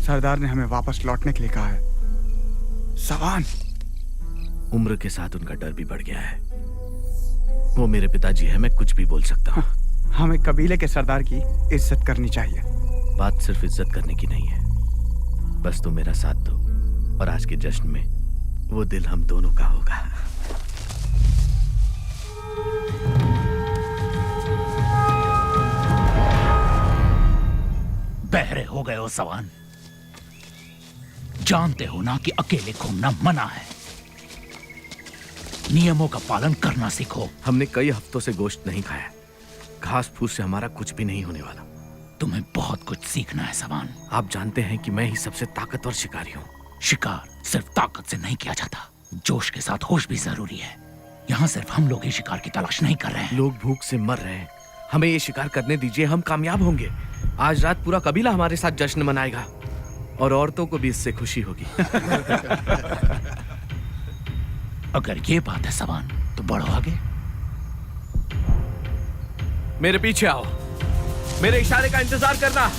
सरदार ने हमें वापस लौटने के लिए कहा है। सवान। उम्र के साथ उनका डर भी बढ़ गया है। वो मेरे पिताजी है, मैं कुछ भी बोल सकता हूँ। हमें कबीले के सरदार की इज्जत करनी चाहिए। बात सिर्फ इज्जत करने की नहीं है, बस तुम मेरा साथ दो और आज के जश्न में वो दिल हम दोनों का होगा। बहरे हो गए हो सवान। जानते हो ना कि अकेले घूमना मना है। नियमों का पालन करना सीखो। हमने कई हफ्तों से गोश्त नहीं खाया। घास फूस से हमारा कुछ भी नहीं होने वाला। तुम्हें बहुत कुछ सीखना है सवान। आप जानते हैं कि मैं ही सबसे ताकतवर शिकारी हूँ। शिकार सिर्फ ताकत से नहीं किया जाता, जोश के साथ होश भी जरूरी है। यहाँ सिर्फ हम लोग ही शिकार की तलाश नहीं कर रहे हैं। लोग भूख से मर रहे हैं, हमें ये शिकार करने दीजिए, हम कामयाब होंगे। आज रात पूरा कबीला हमारे साथ जश्न मनाएगा और औरतों को भी इससे खुशी होगी। अगर ये बात है सवान तो बढ़ो आगे। मेरे पीछे आओ, मेरे इशारे का इंतजार करना।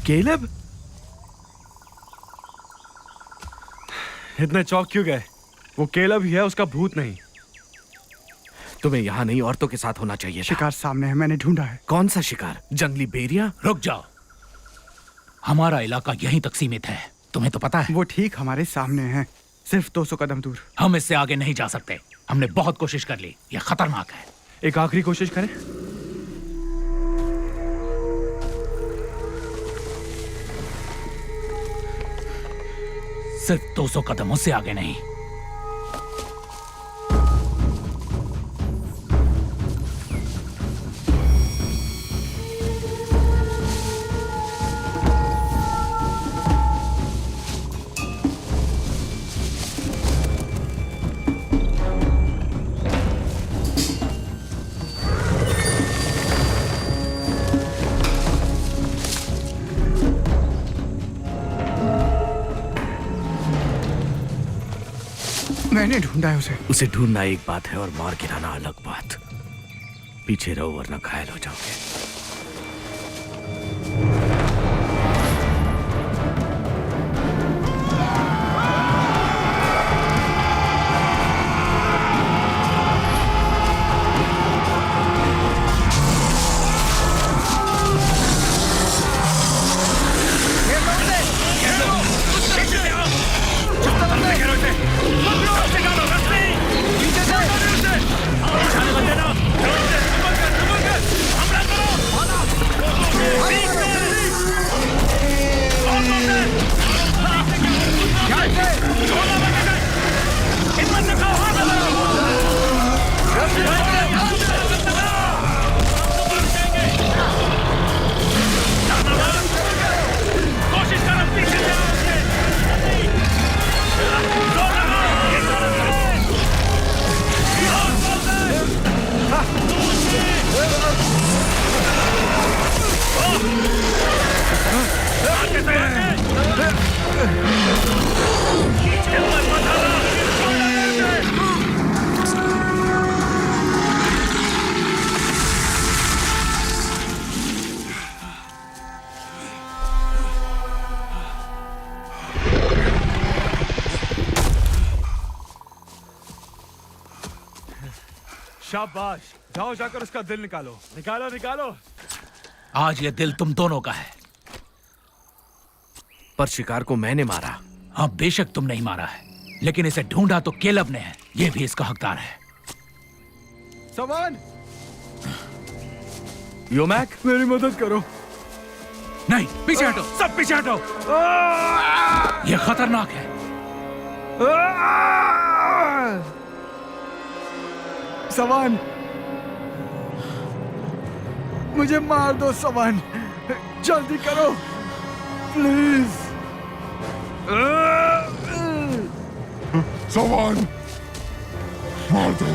केलब, इतने चौंक क्यों गए? वो केलब ही है, उसका भूत नहीं। तुम्हें यहाँ नहीं औरतों के साथ होना चाहिए। शिकार सामने है, मैंने ढूंढा है। कौन सा शिकार? जंगली बेरिया? रुक जाओ, हमारा इलाका यहीं तक सीमित है, तुम्हें तो पता है। वो ठीक हमारे सामने है, सिर्फ 200 कदम दूर। हम इससे आगे नहीं जा सकते। हमने बहुत कोशिश कर ली, यह खतरनाक है। एक आखिरी कोशिश करें। सिर्फ 200 कदमों से आगे नहीं। मैंने ढूंढा है उसे। उसे ढूंढना एक बात है और मार गिराना अलग बात। पीछे रहो वरना घायल हो जाओगे। शाबाश, जाओ जाकर उसका दिल निकालो। निकालो निकालो। आज ये दिल तुम दोनों का है। पर शिकार को मैंने मारा। हाँ बेशक तुम नहीं मारा है, लेकिन इसे ढूंढा तो केलब ने है। ये भी इसका हकदार है। सवान, योमैक, मेरी मदद करो। नहीं, पीछे हटो, सब पीछे हटो। यह खतरनाक है। सवान, मुझे मार दो सवान, जल्दी करो प्लीज। सवान, मार दो।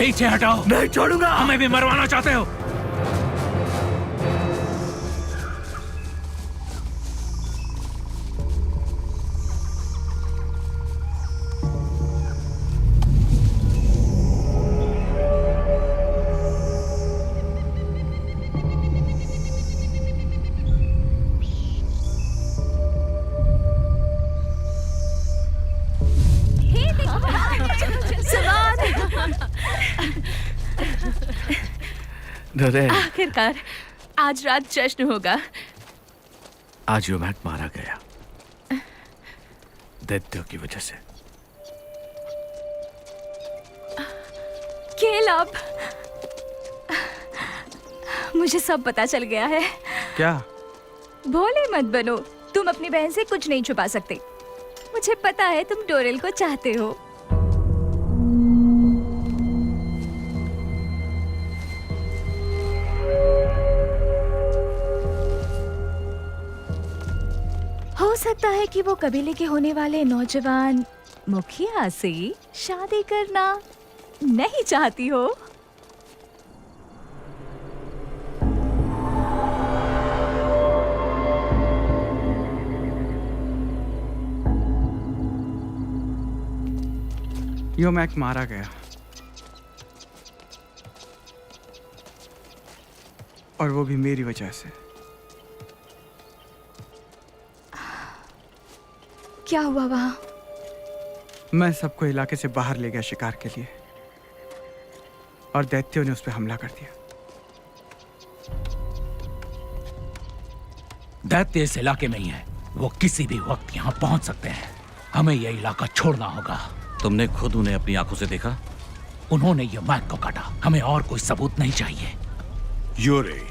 पीछे हटाओ। नहीं छोड़ूंगा। हमें भी मरवाना चाहते हो? डरे। आखिरकार आज रात जश्न होगा। आज योमैक मारा गया दैत्यों की वजह से। केलब, मुझे सब पता चल गया है। क्या? भोले मत बनो, तुम अपनी बहन से कुछ नहीं छुपा सकते। मुझे पता है तुम डोरेल को चाहते हो। हो सकता है कि वो कबीले के होने वाले नौजवान मुखिया से शादी करना नहीं चाहती हो। योमैक मारा गया और वो भी मेरी वजह से। क्या हुआ वहां? मैं सबको इलाके से बाहर ले गया शिकार के लिए और दैत्यों ने उस पर हमला कर दिया। दैत्य इस इलाके में ही है। वो किसी भी वक्त यहाँ पहुंच सकते हैं। हमें यह इलाका छोड़ना होगा। तुमने खुद उन्हें अपनी आंखों से देखा? उन्होंने योमैक को काटा। हमें और कोई सबूत नहीं चाहिए। योरे,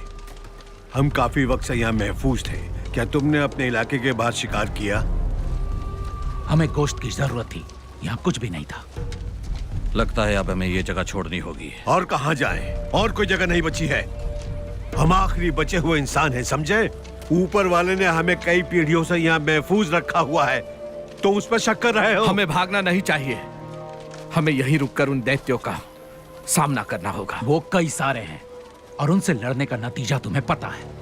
हम काफी वक्त से यहाँ महफूज थे। क्या तुमने अपने इलाके के बाहर शिकार किया? हमें गोश्त की जरूरत थी, यहाँ कुछ भी नहीं था। लगता है अब हमें ये जगह छोड़नी होगी। और कहाँ जाएं? और कोई जगह नहीं बची है। हम आखिरी बचे हुए इंसान हैं, समझे? ऊपर वाले ने हमें कई पीढ़ियों से यहाँ महफूज रखा हुआ है, तो उस पर शक कर रहे हो? हमें भागना नहीं चाहिए। हमें यहीं रुककर उन दैत्यों का सामना करना होगा। वो कई सारे हैं और उनसे लड़ने का नतीजा तुम्हें पता है।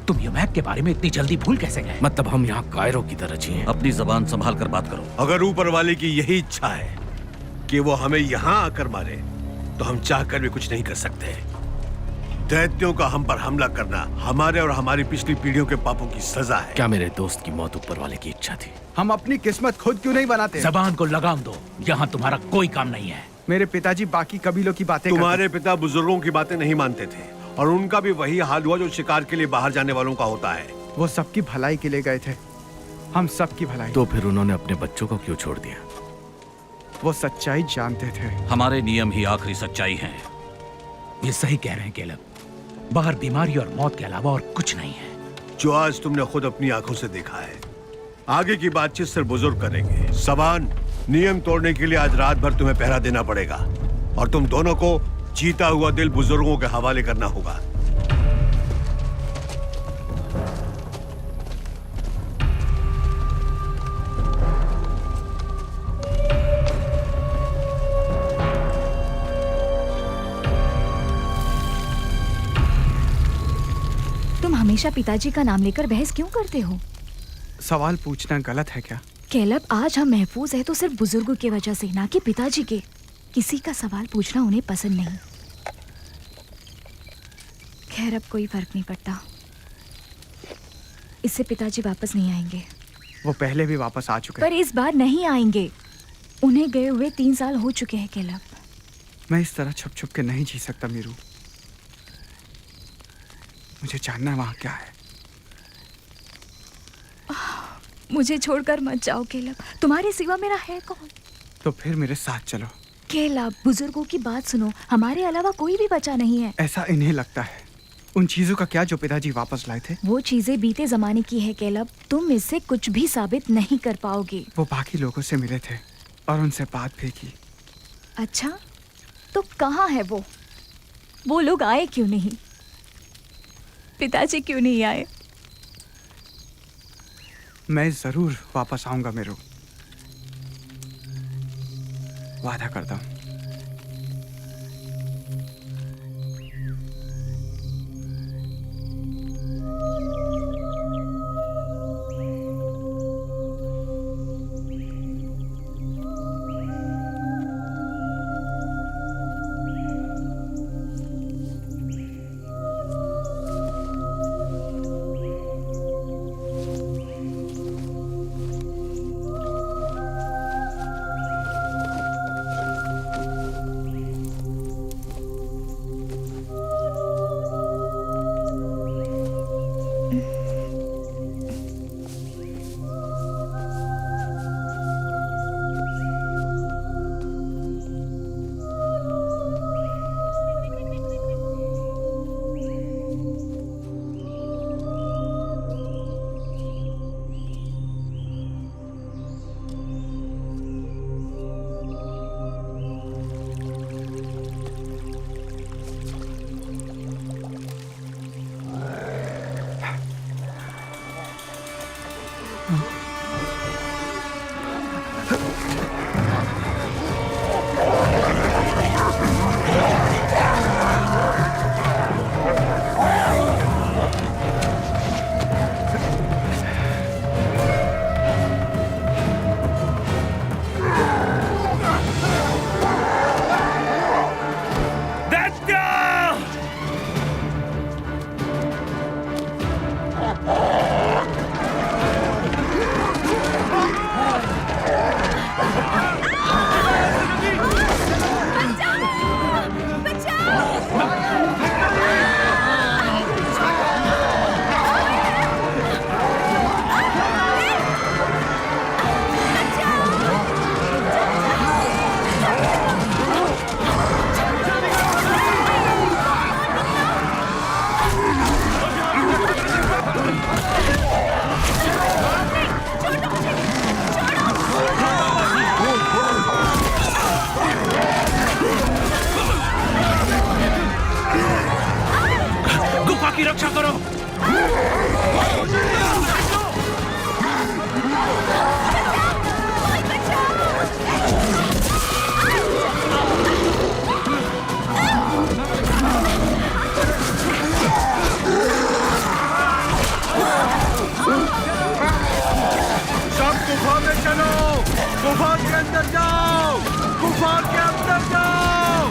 तुम योमैक के बारे में इतनी जल्दी भूल कैसे गए? मतलब हम यहाँ कायरों की तरह जिए। अपनी जबान संभाल कर बात करो। अगर ऊपर वाले की यही इच्छा है कि वो हमें यहाँ आकर मारे, तो हम चाहकर भी कुछ नहीं कर सकते। दैत्यों का हम पर हमला करना हमारे और हमारी पिछली पीढ़ियों के पापों की सजा है। क्या मेरे दोस्त की मौत ऊपर वाले की इच्छा थी? हम अपनी किस्मत खुद क्यों नहीं बनाते? जबान को लगाम दो। यहाँ तुम्हारा कोई काम नहीं है। मेरे पिताजी बाकी कबीलों की बातें तुम्हारे पिता बुजुर्गों की बातें नहीं मानते थे और उनका भी वही हाल हुआ जो शिकार के लिए बाहर जाने वालों का होता है। वो सबकी भलाई के लिए गए थे, हम सबकी भलाई। तो फिर उन्होंने अपने बच्चों को क्यों छोड़ दिया? वो सच्चाई जानते थे। हमारे नियम ही आखिरी सच्चाई हैं। ये सही कह रहे हैं केलब। बाहर बीमारी और मौत के अलावा और कुछ नहीं है। जो आज तुमने खुद अपनी आंखों से देखा है। आगे की बातचीत सिर्फ बुजुर्ग करेंगे। सबान, नियम तोड़ने के लिए आज रात भर तुम्हें पहरा देना पड़ेगा और तुम दोनों को जीता हुआ दिल बुजुर्गों के हवाले करना होगा। तुम हमेशा पिताजी का नाम लेकर बहस क्यों करते हो? सवाल पूछना गलत है क्या? केलब, आज हम महफूज है तो सिर्फ बुजुर्गों की वजह से, ना कि पिताजी के। किसी का सवाल पूछना उन्हें पसंद नहीं। खैर, अब कोई फर्क नहीं पड़ता। इससे पिताजी वापस नहीं आएंगे। वो पहले भी वापस आ चुके हैं। पर इस बार नहीं आएंगे। उन्हें गए हुए 3 साल हो चुके हैं केलब। मैं इस तरह छुप छुप के नहीं जी सकता मीरू। मुझे जानना है वहां क्या है। मुझे छोड़कर मत जाओ केलब। तुम्हारे सिवा मेरा है कौन? तो फिर मेरे साथ चलो। केलब, बुजुर्गों की बात सुनो। हमारे अलावा कोई भी बचा नहीं है। ऐसा इन्हें लगता है। उन चीजों का क्या जो पिताजी वापस लाए थे? वो चीजें बीते जमाने की है केलब। तुम इससे कुछ भी साबित नहीं कर पाओगे। वो बाकी लोगों से मिले थे और उनसे बात भी की। अच्छा, तो कहाँ है वो? वो लोग आए क्यों नहीं? पिताजी क्यों नहीं आए? मैं जरूर वापस आऊंगा मेरू, वादा करता हूं। की रक्षा करो। सब गुफा में चलो, गुफा के अंदर जाओ, गुफा के अंदर जाओ,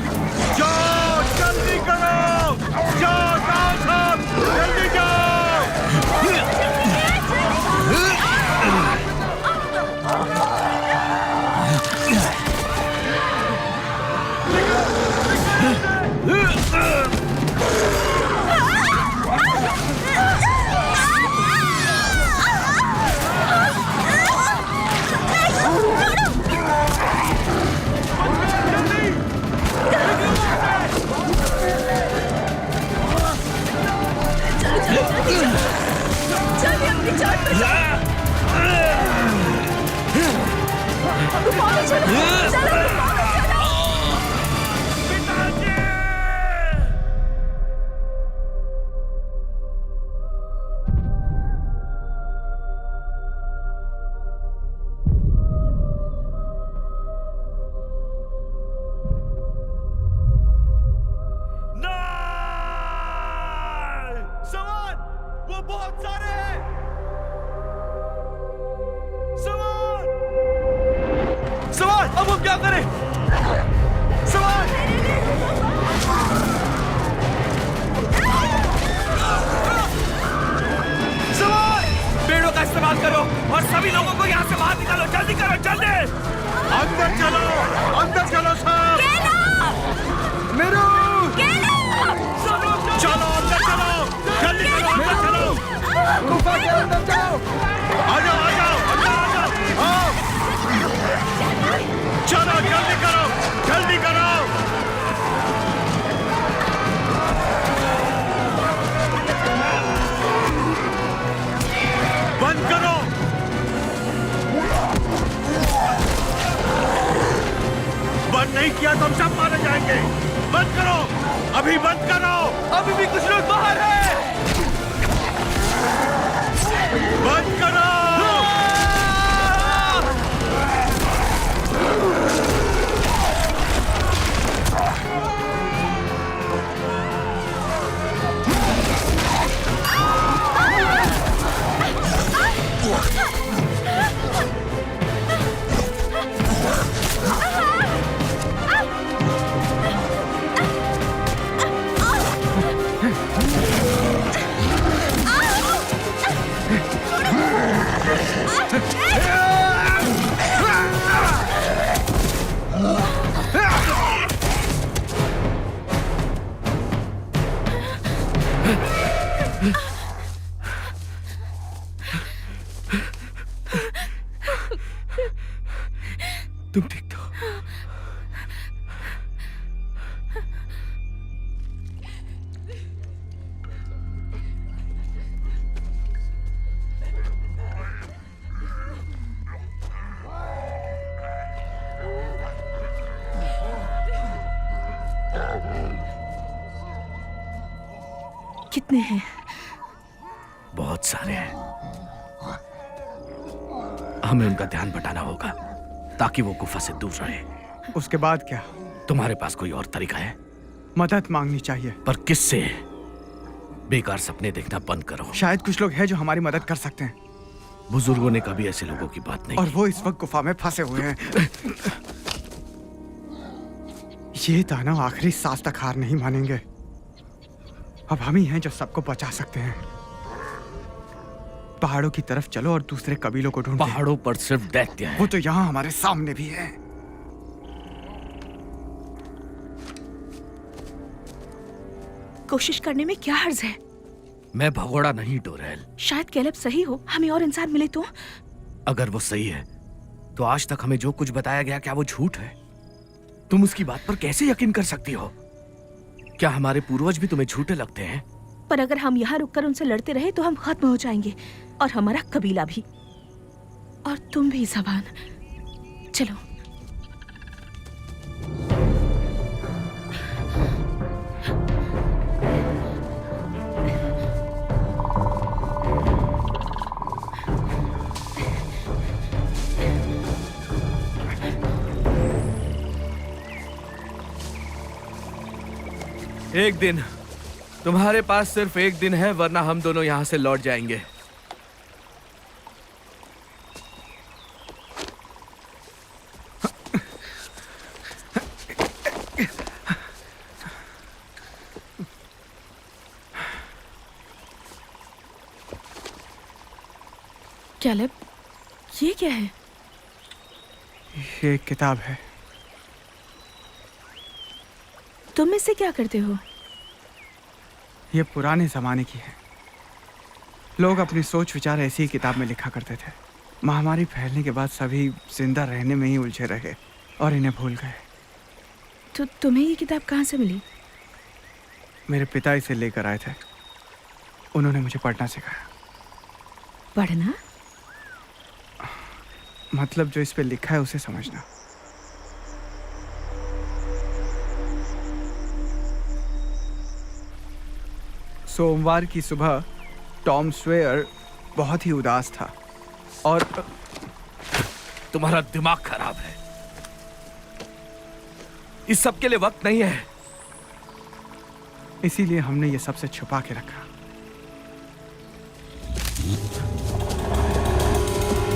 जाओ जल्दी करो, जाओ जाओ सब जल्दी जाओ। नहीं किया तो हम सब मारे जाएंगे। बंद करो, अभी बंद करो। अभी भी कुछ लोग बाहर हैं। बंद करो। तुम ठीक तो? कितने हैं? बहुत सारे हैं। हमें उनका ध्यान बटाना होगा ताकि वो गुफा से दूर रहे। उसके बाद क्या? तुम्हारे पास कोई और तरीका है? मदद मांगनी चाहिए। पर किससे? बेकार सपने देखना बंद करो। शायद कुछ लोग हैं जो हमारी मदद कर सकते हैं। बुजुर्गों ने कभी ऐसे लोगों की बात नहीं और की। वो इस वक्त गुफा में फंसे हुए हैं। ये दानव आखिरी सांस तक हार नहीं मानेंगे। अब हम ही हैं जो सबको बचा सकते हैं। पहाड़ों की तरफ चलो और दूसरे कबीलों को ढूंढो। पहाड़ों पर सिर्फ दैत्य हैं। वो तो यहाँ हमारे सामने भी है। कोशिश करने में क्या हर्ज है? मैं भगोड़ा नहीं डोरेल। शायद कैलब सही हो, हमें और इंसान मिले तो। अगर वो सही है तो आज तक हमें जो कुछ बताया गया क्या वो झूठ है? तुम उसकी बात पर कैसे यकीन कर सकती हो? क्या हमारे पूर्वज भी तुम्हें झूठे लगते हैं? पर अगर हम यहाँ रुककर उनसे लड़ते रहे तो हम खत्म हो जाएंगे, और हमारा कबीला भी, और तुम भी ज़बान। चलो। एक दिन। तुम्हारे पास सिर्फ एक दिन है, वरना हम दोनों यहां से लौट जाएंगे। कैलेब, ये क्या है? ये एक किताब है। तुम इससे क्या करते हो? ये पुराने जमाने की है। लोग अपनी सोच विचार ऐसी ही किताब में लिखा करते थे। महामारी फैलने के बाद सभी जिंदा रहने में ही उलझे रहे और इन्हें भूल गए। तो तुम्हें ये किताब कहाँ से मिली? मेरे पिता इसे लेकर आए थे। उन्होंने मुझे पढ़ना सिखाया। पढ़ना? मतलब जो इस पे लिखा है उसे समझना। सोमवार की सुबह टॉम स्वेयर बहुत ही उदास था और तुम्हारा दिमाग खराब है। इस सब के लिए वक्त नहीं है। इसीलिए हमने ये सबसे छुपा के रखा।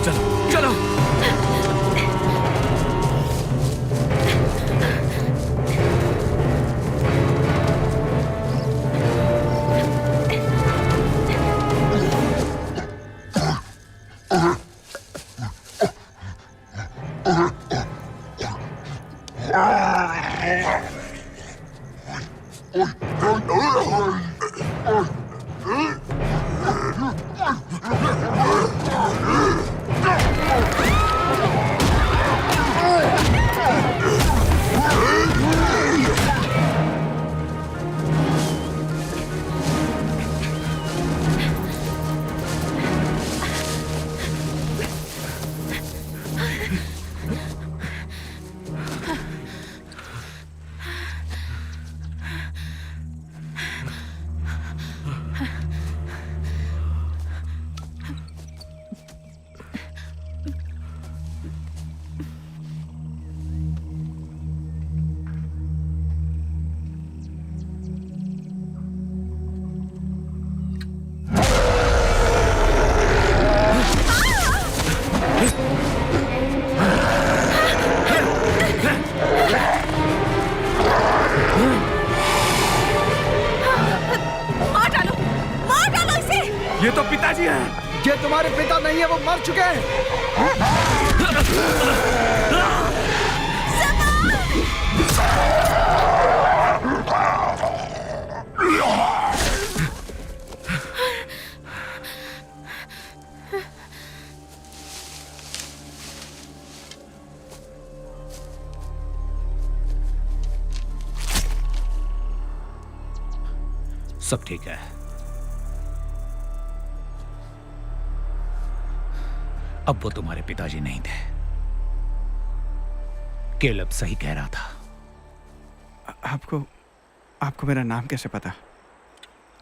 चलो चलो। ये तो पिताजी हैं। ये तुम्हारे पिता नहीं है, वो मर चुके हैं। सब ठीक है। अब वो तुम्हारे पिताजी नहीं थे। केलब सही कह रहा था। आपको मेरा नाम कैसे पता?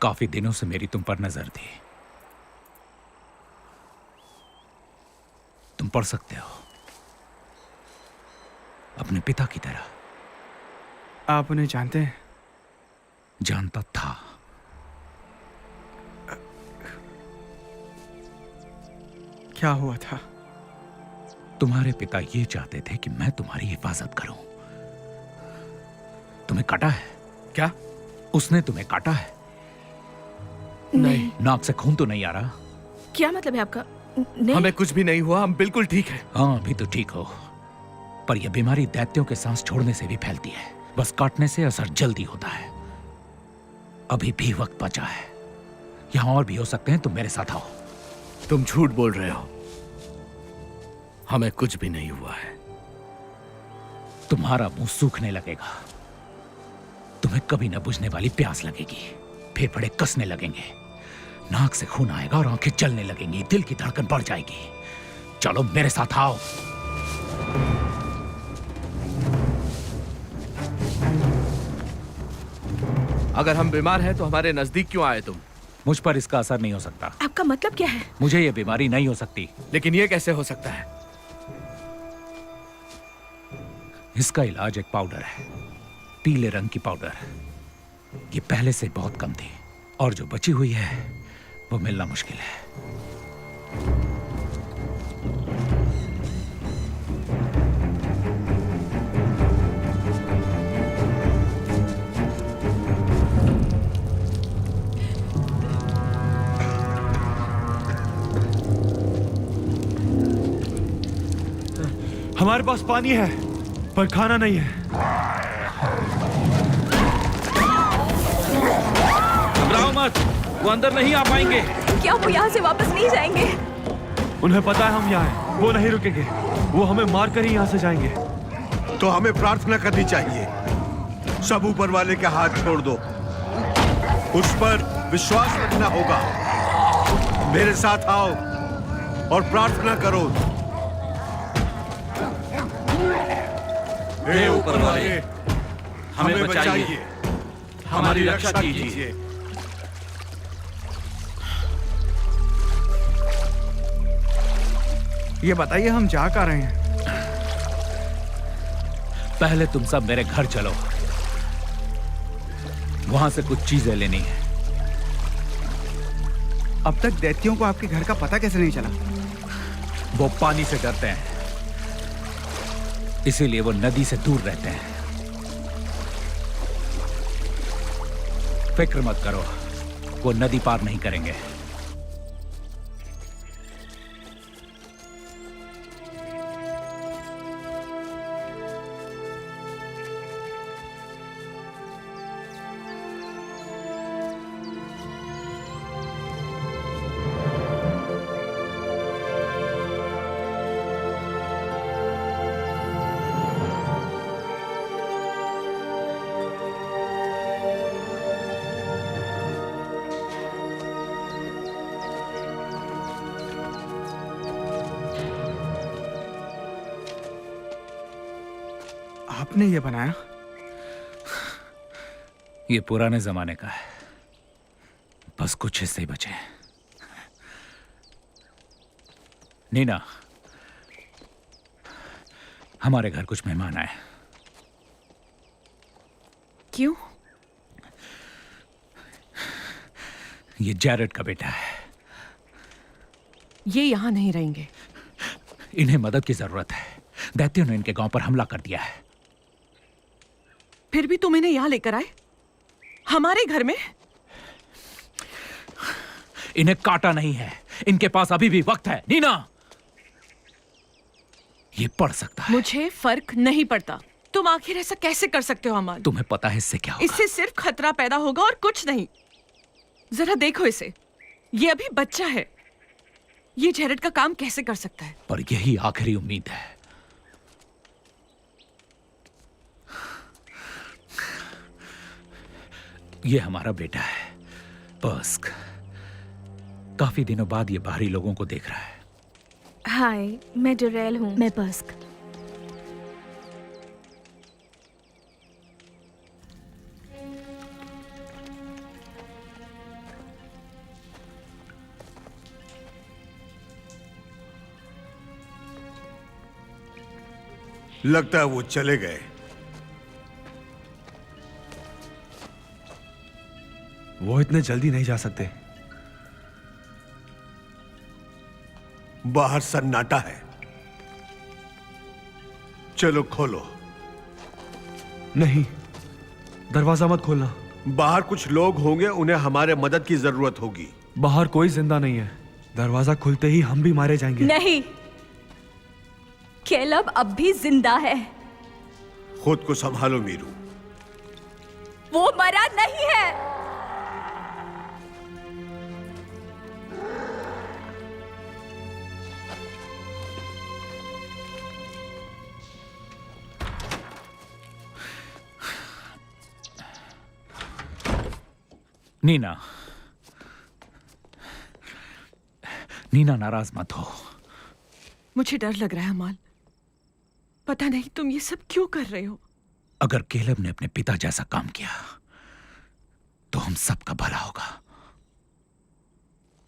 काफी दिनों से मेरी तुम पर नजर थी। तुम पढ़ सकते हो अपने पिता की तरह। आप उन्हें जानते हैं? जानता था। क्या हुआ था? तुम्हारे पिता ये चाहते थे कि मैं तुम्हारी हिफाजत करूं। तुम्हें काटा है? क्या? उसने तुम्हें काटा है? नहीं। नाक से खून तो नहीं आ रहा? क्या मतलब है आपका? नहीं। हमें कुछ भी नहीं हुआ, हम बिल्कुल ठीक है। हाँ, अभी तो ठीक हो, पर यह बीमारी दैत्यों के सांस छोड़ने से भी फैलती है। बस काटने से असर जल्दी होता है। अभी भी वक्त बचा है। यहां और भी हो सकते हैं। तुम मेरे साथ आओ। तुम झूठ बोल रहे हो। हमें कुछ भी नहीं हुआ है। तुम्हारा मुंह सूखने लगेगा। तुम्हें कभी न बुझने वाली प्यास लगेगी। फेफड़े कसने लगेंगे। नाक से खून आएगा और आंखें जलने लगेंगी। दिल की धड़कन बढ़ जाएगी। चलो मेरे साथ आओ। अगर हम बीमार हैं तो हमारे नजदीक क्यों आए तुम? मुझ पर इसका असर नहीं हो सकता। आपका मतलब क्या है? मुझे यह बीमारी नहीं हो सकती। लेकिन ये कैसे हो सकता है? इसका इलाज एक पाउडर है, पीले रंग की पाउडर। ये पहले से बहुत कम थी और जो बची हुई है वो मिलना मुश्किल है। हमारे पास पानी है पर खाना नहीं है। घबराओ मत, वो अंदर नहीं आ पाएंगे। क्या वो यहाँ से वापस नहीं जाएंगे? उन्हें पता है हम यहाँ हैं, वो नहीं रुकेंगे, वो हमें मार कर ही यहाँ से जाएंगे। तो हमें प्रार्थना करनी चाहिए, सब ऊपर वाले के हाथ छोड़ दो, उस पर विश्वास रखना होगा। मेरे साथ आओ और प्रार्थना करो। हे ऊपर वाले, हमें बचाइए, हमारी रक्षा कीजिए। ये बताइए हम जा कहाँ रहे हैं? पहले तुम सब मेरे घर चलो, वहां से कुछ चीजें लेनी है। अब तक दैत्यों को आपके घर का पता कैसे नहीं चला? वो पानी से डरते हैं, इसीलिए वो नदी से दूर रहते हैं। फिक्र मत करो, वो नदी पार नहीं करेंगे। आपने ये बनाया? ये पुराने जमाने का है, बस कुछ हिस्से ही बचे हैं। नीना, हमारे घर कुछ मेहमान आए। क्यों? ये जैरेड का बेटा है। ये यहाँ नहीं रहेंगे। इन्हें मदद की जरूरत है। दैत्यों ने इनके गांव पर हमला कर दिया है। फिर भी तुम इन्हें यहाँ लेकर आए, हमारे घर में? इन्हें काटा नहीं है, इनके पास अभी भी वक्त है। नीना, ये पढ़ सकता है। मुझे फर्क नहीं पड़ता। तुम आखिर ऐसा कैसे कर सकते हो अमान? तुम्हें पता है इससे क्या होगा? इससे सिर्फ खतरा पैदा होगा और कुछ नहीं। जरा देखो इसे, ये अभी बच्चा है। ये जैरेड का काम कैसे कर सकता है? पर यही आखिरी उम्मीद है। ये हमारा बेटा है, पर्स्क। काफी दिनों बाद ये बाहरी लोगों को देख रहा है। हाय, मैं डोरेल हूँ। मैं पर्स्क। लगता है वो चले गए। वो इतने जल्दी नहीं जा सकते। बाहर सन्नाटा है, चलो खोलो। नहीं, दरवाजा मत खोलना। बाहर कुछ लोग होंगे, उन्हें हमारे मदद की जरूरत होगी। बाहर कोई जिंदा नहीं है। दरवाजा खुलते ही हम भी मारे जाएंगे। नहीं, कैलब अब भी जिंदा है। खुद को संभालो मीरू। वो मरा नहीं है। नीना, नीना नाराज मत हो। मुझे डर लग रहा है अमाल। पता नहीं तुम ये सब क्यों कर रहे हो। अगर केलब ने अपने पिता जैसा काम किया तो हम सबका भला होगा।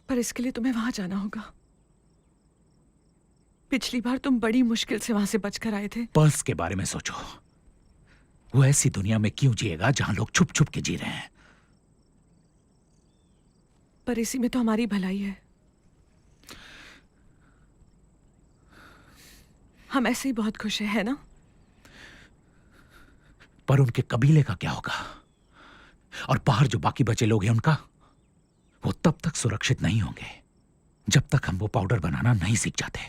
पर इसके लिए तुम्हें वहां जाना होगा। पिछली बार तुम बड़ी मुश्किल से वहां से बचकर आए थे। पर्स के बारे में सोचो। वो ऐसी दुनिया में क्यों जिएगा जहां लोग छुप छुप के जी रहे हैं। पर इसी में तो हमारी भलाई है। हम ऐसे ही बहुत खुश हैं, है ना? पर उनके कबीले का क्या होगा? और बाहर जो बाकी बचे लोग हैं उनका, वो तब तक सुरक्षित नहीं होंगे जब तक हम वो पाउडर बनाना नहीं सीख जाते।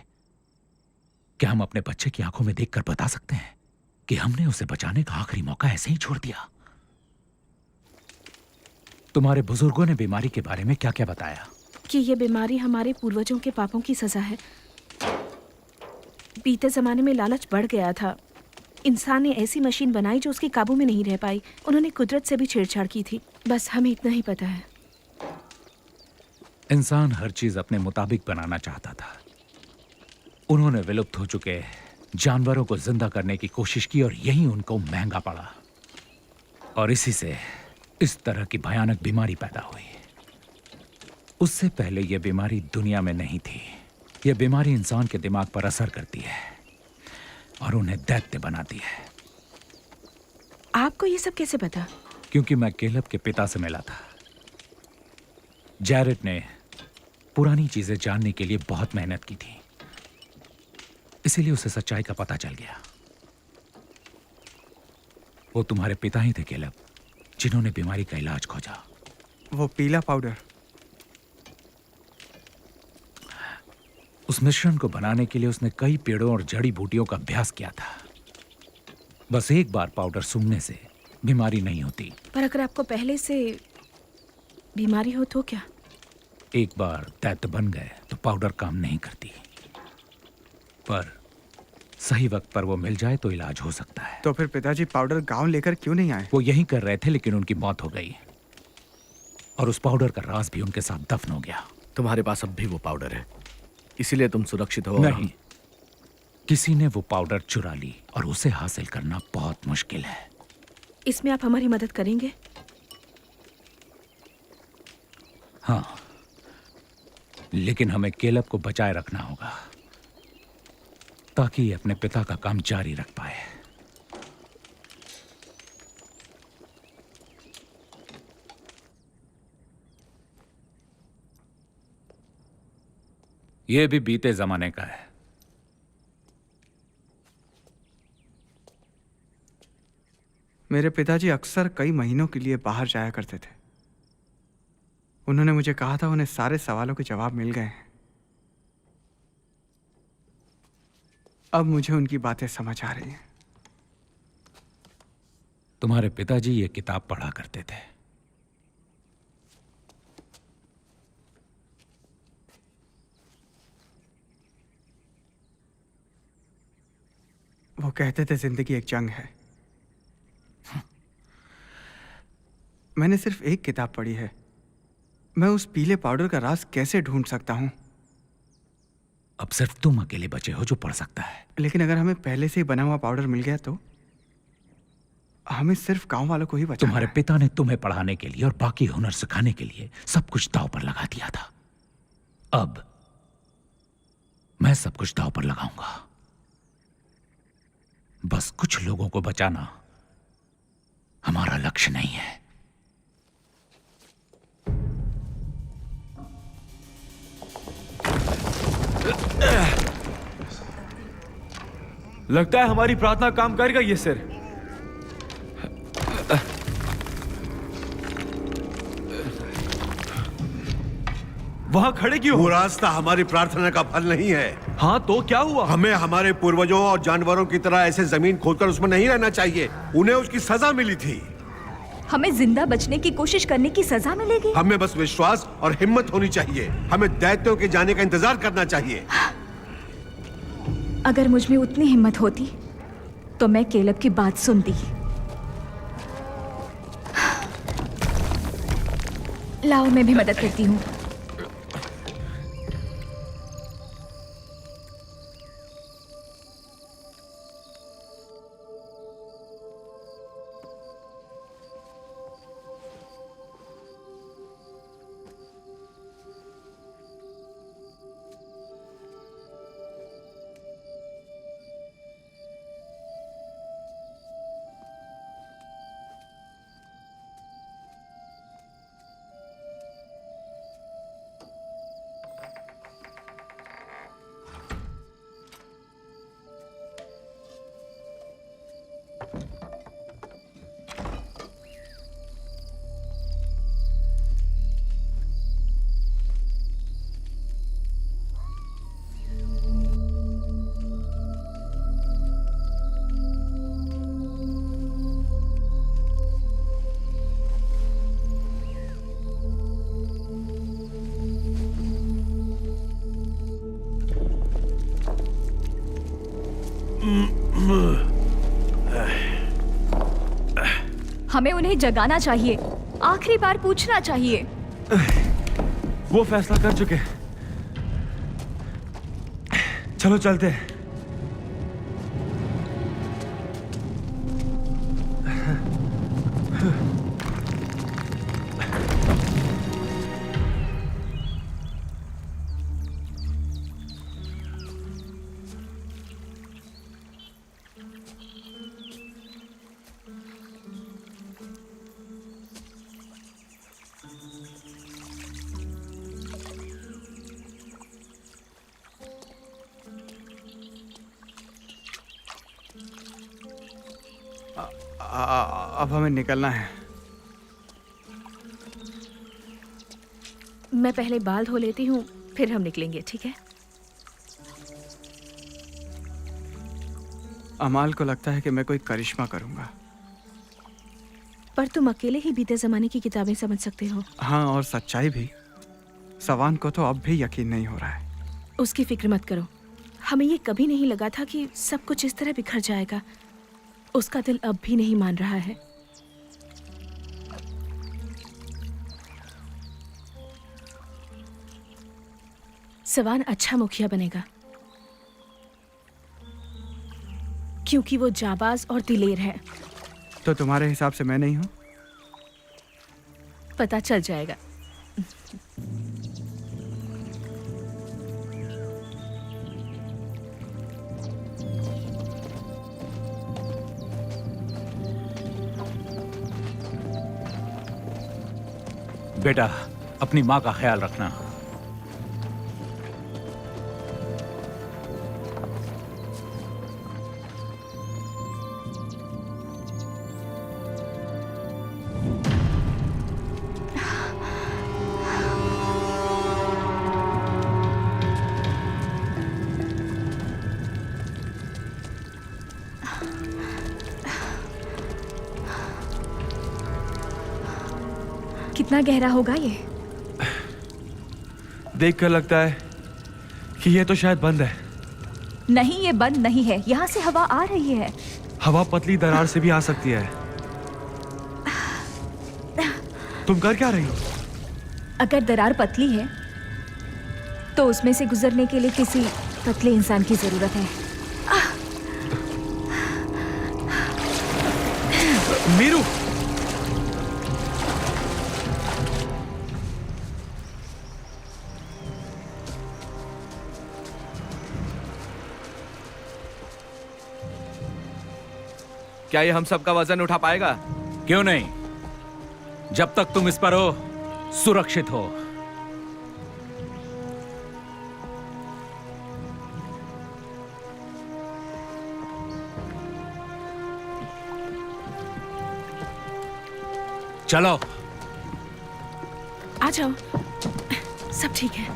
क्या हम अपने बच्चे की आंखों में देखकर बता सकते हैं कि हमने उसे बचाने का आखिरी मौका ऐसे ही छोड़ दिया? तुम्हारे बुजुर्गों ने बीमारी के बारे में क्या क्या बताया? कि ये बीमारी हमारे पूर्वजों के पापों की सजा है। बीते जमाने में लालच बढ़ गया था। इंसान ने ऐसी मशीन बनाई जो उसके काबू में नहीं रह पाई। उन्होंने कुदरत से भी छेड़छाड़ की थी। बस हमें इतना ही पता है। इंसान हर चीज अपने मुताबिक बनाना चाहता था। उन्होंने विलुप्त हो चुके जानवरों को जिंदा करने की कोशिश की और यही उनको महंगा पड़ा। और इसी से इस तरह की भयानक बीमारी पैदा हुई। उससे पहले यह बीमारी दुनिया में नहीं थी। यह बीमारी इंसान के दिमाग पर असर करती है और उन्हें दैत्य बनाती है। आपको ये सब कैसे पता? क्योंकि मैं केलब के पिता से मिला था। जैरेट ने पुरानी चीजें जानने के लिए बहुत मेहनत की थी, इसीलिए उसे सच्चाई का पता चल गया। वो तुम्हारे पिता ही थे केलब, जिन्होंने बीमारी का इलाज खोजा। वो पीला पाउडर, उस मिश्रण को बनाने के लिए उसने कई पेड़ों और जड़ी बूटियों का अभ्यास किया था। बस एक बार पाउडर सूंघने से बीमारी नहीं होती। पर अगर आपको पहले से बीमारी हो तो क्या? एक बार दैत्य बन गए तो पाउडर काम नहीं करती। पर सही वक्त पर वो मिल जाए तो इलाज हो सकता है। तो फिर पिताजी पाउडर गांव लेकर क्यों नहीं आए? वो यही कर रहे थे, लेकिन उनकी मौत हो गई और उस पाउडर का राज भी उनके साथ दफन हो गया। तुम्हारे पास अब भी वो पाउडर है, इसीलिए तुम सुरक्षित हो। नहीं, किसी ने वो पाउडर चुरा ली और उसे हासिल करना बहुत मुश्किल है। इसमें आप हमारी मदद करेंगे? हाँ, लेकिन हमें केलब को बचाए रखना होगा ताकि ये अपने पिता का काम जारी रख पाए। ये भी बीते जमाने का है। मेरे पिताजी अक्सर कई महीनों के लिए बाहर जाया करते थे। उन्होंने मुझे कहा था उन्हें सारे सवालों के जवाब मिल गए हैं। अब मुझे उनकी बातें समझ आ रही हैं। तुम्हारे पिताजी ये किताब पढ़ा करते थे। वो कहते थे जिंदगी एक जंग है। मैंने सिर्फ एक किताब पढ़ी है। मैं उस पीले पाउडर का राज कैसे ढूंढ सकता हूं? अब सिर्फ तुम अकेले बचे हो जो पढ़ सकता है। लेकिन अगर हमें पहले से ही बना हुआ पाउडर मिल गया तो हमें सिर्फ गांव वालों को ही बचाना तुम्हारे है। पिता ने तुम्हें पढ़ाने के लिए और बाकी हुनर सिखाने के लिए सब कुछ दांव पर लगा दिया था। अब मैं सब कुछ दांव पर लगाऊंगा। बस कुछ लोगों को बचाना हमारा लक्ष्य नहीं है। लगता है हमारी प्रार्थना काम करेगा ये सर। वहां खड़े क्यों? वो रास्ता हमारी प्रार्थना का फल नहीं है। हाँ तो क्या हुआ? हमें हमारे पूर्वजों और जानवरों की तरह ऐसे जमीन खोदकर उसमें नहीं रहना चाहिए। उन्हें उसकी सजा मिली थी। हमें जिंदा बचने की कोशिश करने की सजा मिलेगी? हमें बस विश्वास और हिम्मत होनी चाहिए। हमें दैत्यों के जाने का इंतजार करना चाहिए। अगर मुझ में उतनी हिम्मत होती तो मैं केलब की बात सुनती। लाओ मैं भी मदद करती हूँ। हमें उन्हें जगाना चाहिए, आखिरी बार पूछना चाहिए। वो फैसला कर चुके। चलो चलते हैं। अब हमें निकलना है। मैं पहले बाल धो लेती हूँ, फिर हम निकलेंगे, ठीक है? अमाल को लगता है कि मैं कोई करिश्मा करूंगा। पर तुम अकेले ही बीते जमाने की किताबें समझ सकते हो। हाँ, और सच्चाई भी। सवान को तो अब भी यकीन नहीं हो रहा है। उसकी फिक्र मत करो। हमें ये कभी नहीं लगा था कि सब कुछ इस तरह बिखर जाएगा। उसका दिल अब भी नहीं मान रहा है। सवान अच्छा मुखिया बनेगा, क्योंकि वो जाबाज और दिलेर है। तो तुम्हारे हिसाब से मैं नहीं हूं? पता चल जाएगा। बेटा, अपनी माँ का ख्याल रखना। कितना गहरा होगा ये? देखकर लगता है कि ये तो शायद बंद है। नहीं, ये बंद नहीं है। यहाँ से हवा आ रही है। हवा पतली दरार से भी आ सकती है। तुम कर क्या रही हो? अगर दरार पतली है तो उसमें से गुजरने के लिए किसी पतले इंसान की जरूरत है। मीरू, क्या ये हम सबका वजन उठा पाएगा? क्यों नहीं, जब तक तुम इस पर हो, सुरक्षित हो। चलो आ जाओ, सब ठीक है।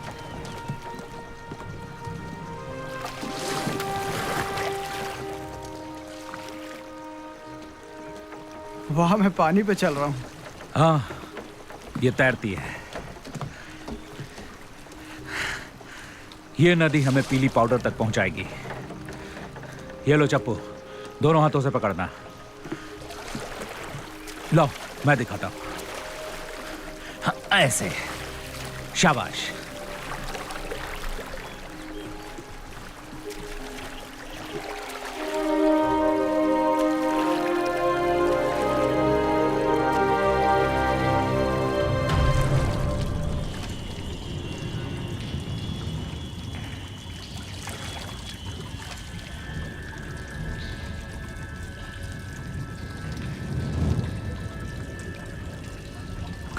वाह, मैं पानी पे चल रहा हूँ। हाँ, ये तैरती है। ये नदी हमें पीली पाउडर तक पहुंचाएगी। ये लो चप्पू, दोनों हाथों से पकड़ना। लो, मैं दिखाता हूं। हाँ, ऐसे। शाबाश।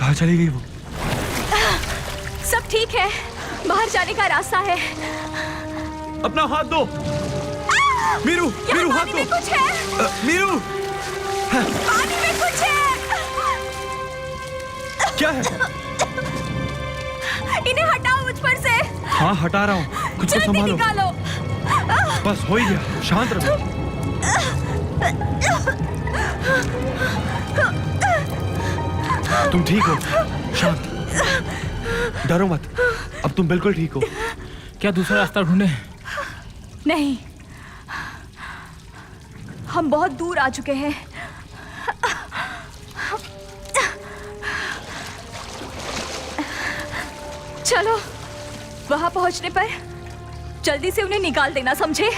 कहाँ चली गई वो? सब ठीक है, बाहर जाने का रास्ता है। अपना हाथ दो। मीरू, मीरू हाथ दो। कुछ है। मीरू, पानी में कुछ है। क्या है? इन्हें हटाओ मुझ पर से। हाँ, हटा रहा हूँ। कुछ तो जल्दी संभालो। निकालो। बस हो ही गया, शांत रहो। तुम ठीक हो? शांत, डरो मत। अब तुम बिल्कुल ठीक हो। क्या दूसरा रास्ता ढूंढे? नहीं, हम बहुत दूर आ चुके हैं। चलो, वहां पहुंचने पर जल्दी से उन्हें निकाल देना, समझे?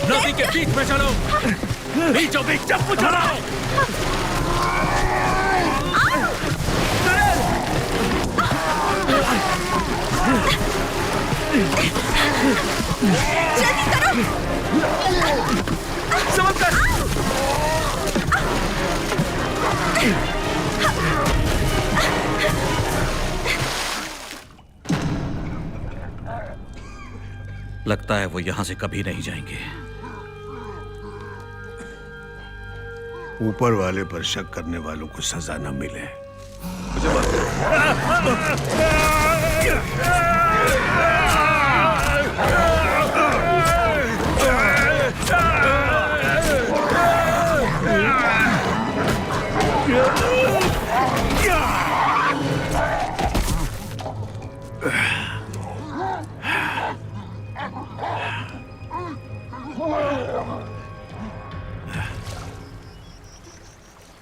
नदी के बीच में चलो, बीचों बीच चप्पू चलाओ। जल्दी करो। समझ कर। लगता है वो यहां से कभी नहीं जाएंगे। ऊपर वाले पर शक करने वालों को सजा न मिले।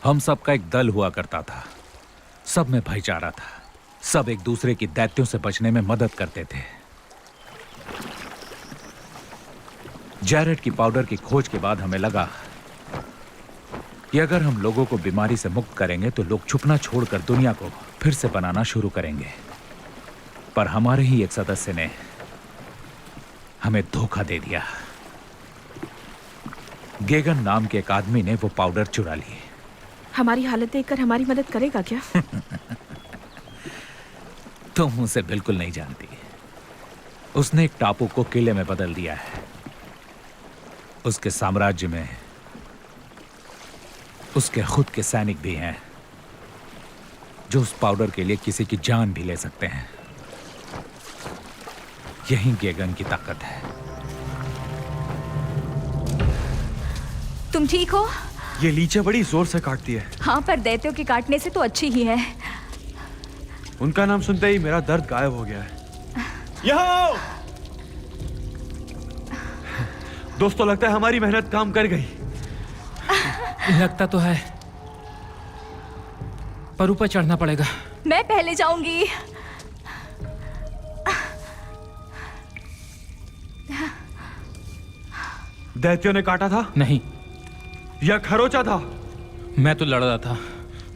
हम सबका एक दल हुआ करता था, सब में भाईचारा था, सब एक दूसरे की दैत्यों से बचने में मदद करते थे। जैरेड की पाउडर की खोज के बाद हमें लगा कि अगर हम लोगों को बीमारी से मुक्त करेंगे तो लोग छुपना छोड़कर दुनिया को फिर से बनाना शुरू करेंगे। पर हमारे ही एक सदस्य ने हमें धोखा दे दिया। गेगन नाम के एक आदमी ने वो पाउडर चुरा ली। हमारी हालत देखकर हमारी मदद करेगा क्या? तुम उसे बिल्कुल नहीं जानती। उसने एक टापू को किले में बदल दिया है। उसके साम्राज्य में उसके खुद के सैनिक भी हैं जो उस पाउडर के लिए किसी की जान भी ले सकते हैं। यही गेगन की ताकत है। तुम ठीक हो? ये लीचे बड़ी जोर से काटती है। हाँ, पर दैत्यों के काटने से तो अच्छी ही है। उनका नाम सुनते ही मेरा दर्द गायब हो गया है। यहाँ दोस्तों, लगता है हमारी मेहनत काम कर गई। लगता तो है, पर ऊपर चढ़ना पड़ेगा। मैं पहले जाऊंगी। दैत्यों ने काटा था? नहीं, या खरोचा था? मैं तो लड़ रहा था,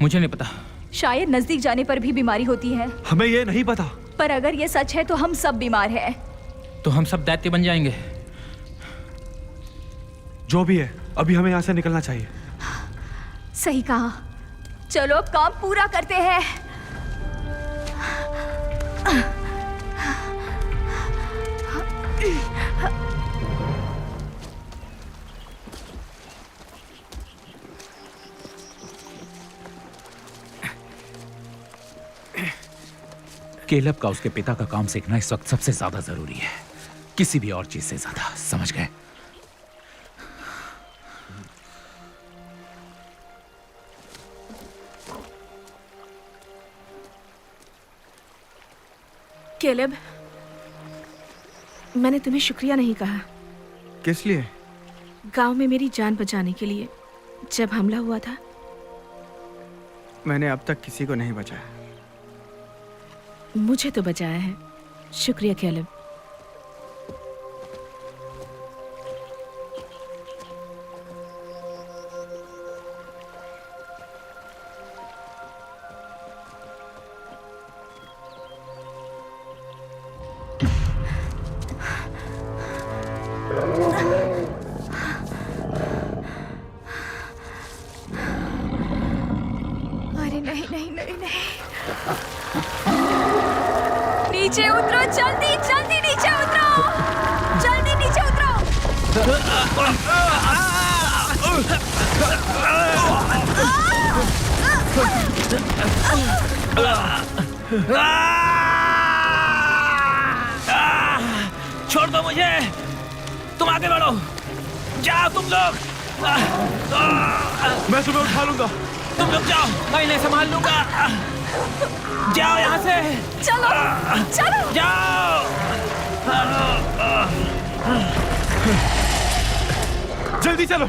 मुझे नहीं पता। शायद नजदीक जाने पर भी बीमारी होती है। हमें ये नहीं पता। पर अगर ये सच है तो हम सब बीमार हैं। तो हम सब दैत्य बन जाएंगे। जो भी है, अभी हमें यहाँ से निकलना चाहिए। सही कहा। चलो अब काम पूरा करते हैं। केलब का उसके पिता का काम सीखना इस वक्त सबसे ज्यादा जरूरी है, किसी भी और चीज से ज्यादा। समझ गए? केलब, मैंने तुम्हें शुक्रिया नहीं कहा। किस लिए? गांव में मेरी जान बचाने के लिए। जब हमला हुआ था, मैंने अब तक किसी को नहीं बचाया। मुझे तो बचाया है। शुक्रिया केलब। नीचे उतरो, जल्दी जल्दी नीचे उतरो, जल्दी नीचे उतरो। छोड़ दो मुझे, तुम आगे बढ़ो, जाओ तुम लोग। मैं तुम्हें उठा लूंगा। तुम लोग जाओ, मैं इन्हें संभाल लूंगा। जाओ यहाँ से, चलो चलो। जाओ। जल्दी चलो।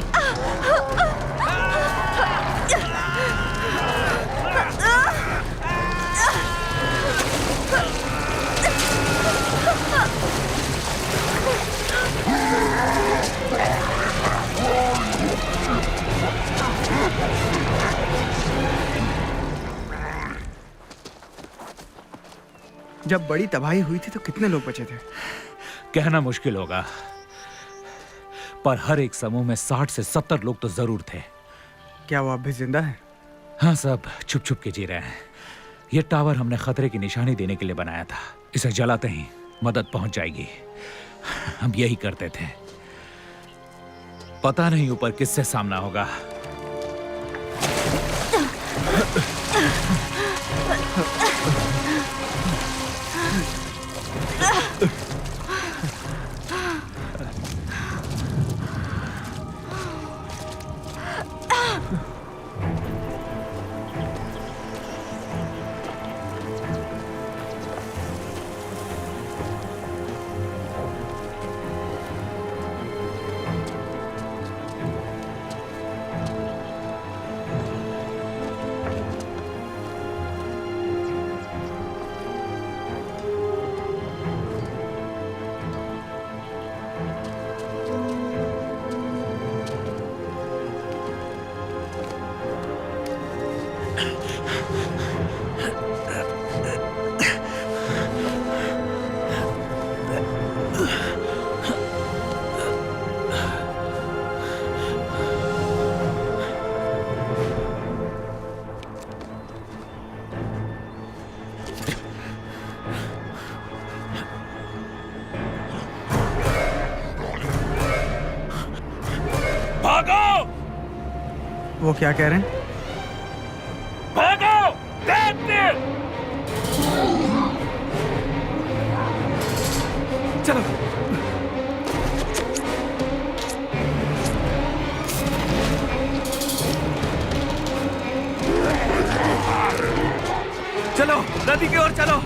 जब बड़ी तबाही हुई थी तो कितने लोग बचे थे? कहना मुश्किल होगा, पर हर एक समूह में 60 से 70 लोग तो जरूर थे। क्या वो अब भी जिंदा है? हाँ, सब छुप छुप के जी रहे हैं। ये टावर हमने खतरे की निशानी देने के लिए बनाया था। इसे जलाते ही मदद पहुंच जाएगी। हम यही करते थे। पता नहीं ऊपर किससे सामना होगा। वो क्या कह रहे हैं? भागो! देखते! चलो चलो, नदी की ओर चलो।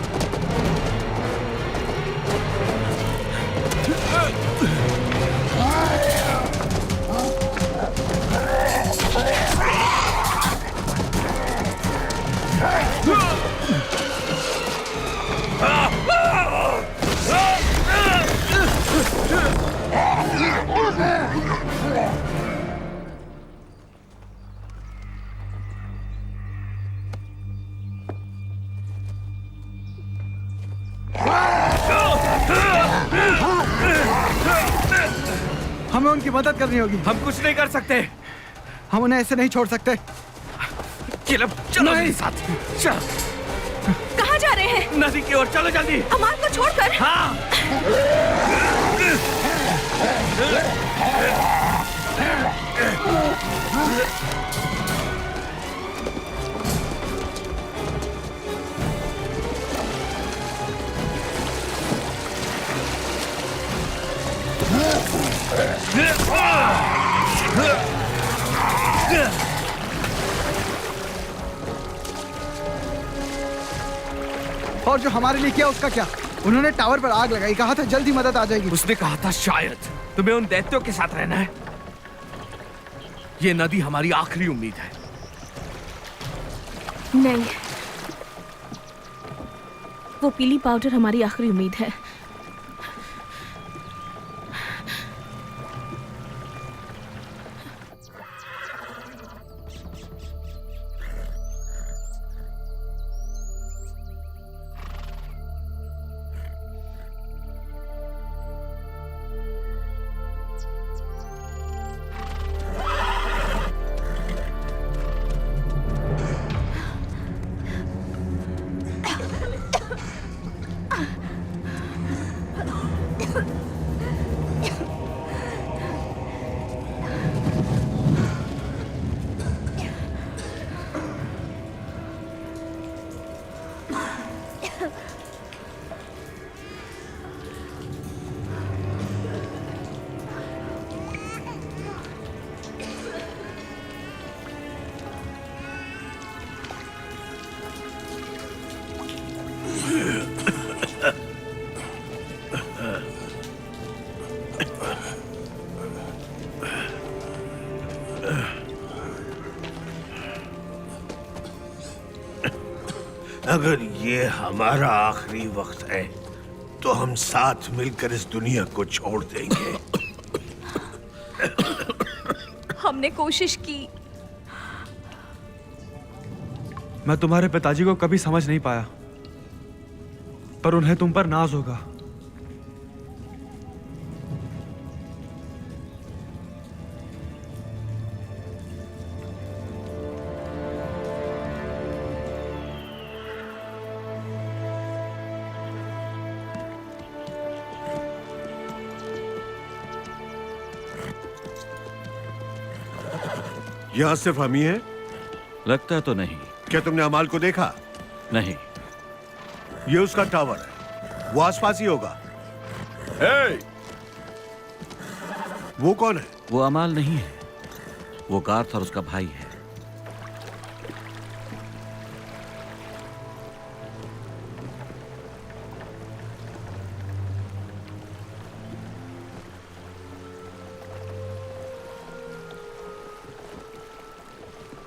हमें उनकी मदद करनी होगी। हम कुछ नहीं कर सकते। हम उन्हें ऐसे नहीं छोड़ सकते। चलो मेरे साथ। चलो। कहाँ जा रहे हैं? नदी की ओर चलो जल्दी। अमान को छोड़कर। हाँ। और जो हमारे लिए किया उसका क्या? उन्होंने टावर पर आग लगाई, कहा था जल्दी मदद आ जाएगी। उसने कहा था शायद तुम्हें उन दैत्यों के साथ रहना है। ये नदी हमारी आखिरी उम्मीद है। नहीं, वो पीली पाउडर हमारी आखिरी उम्मीद है। अगर ये हमारा आखिरी वक्त है तो हम साथ मिलकर इस दुनिया को छोड़ देंगे। हमने कोशिश की। मैं तुम्हारे पिताजी को कभी समझ नहीं पाया, पर उन्हें तुम पर नाज होगा। यहाँ सिर्फ हम ही हैं? लगता तो नहीं। क्या तुमने अमाल को देखा? नहीं। ये उसका टावर है, वो आसपास ही होगा। वो कौन है? वो अमाल नहीं है, वो गार्थ और उसका भाई है।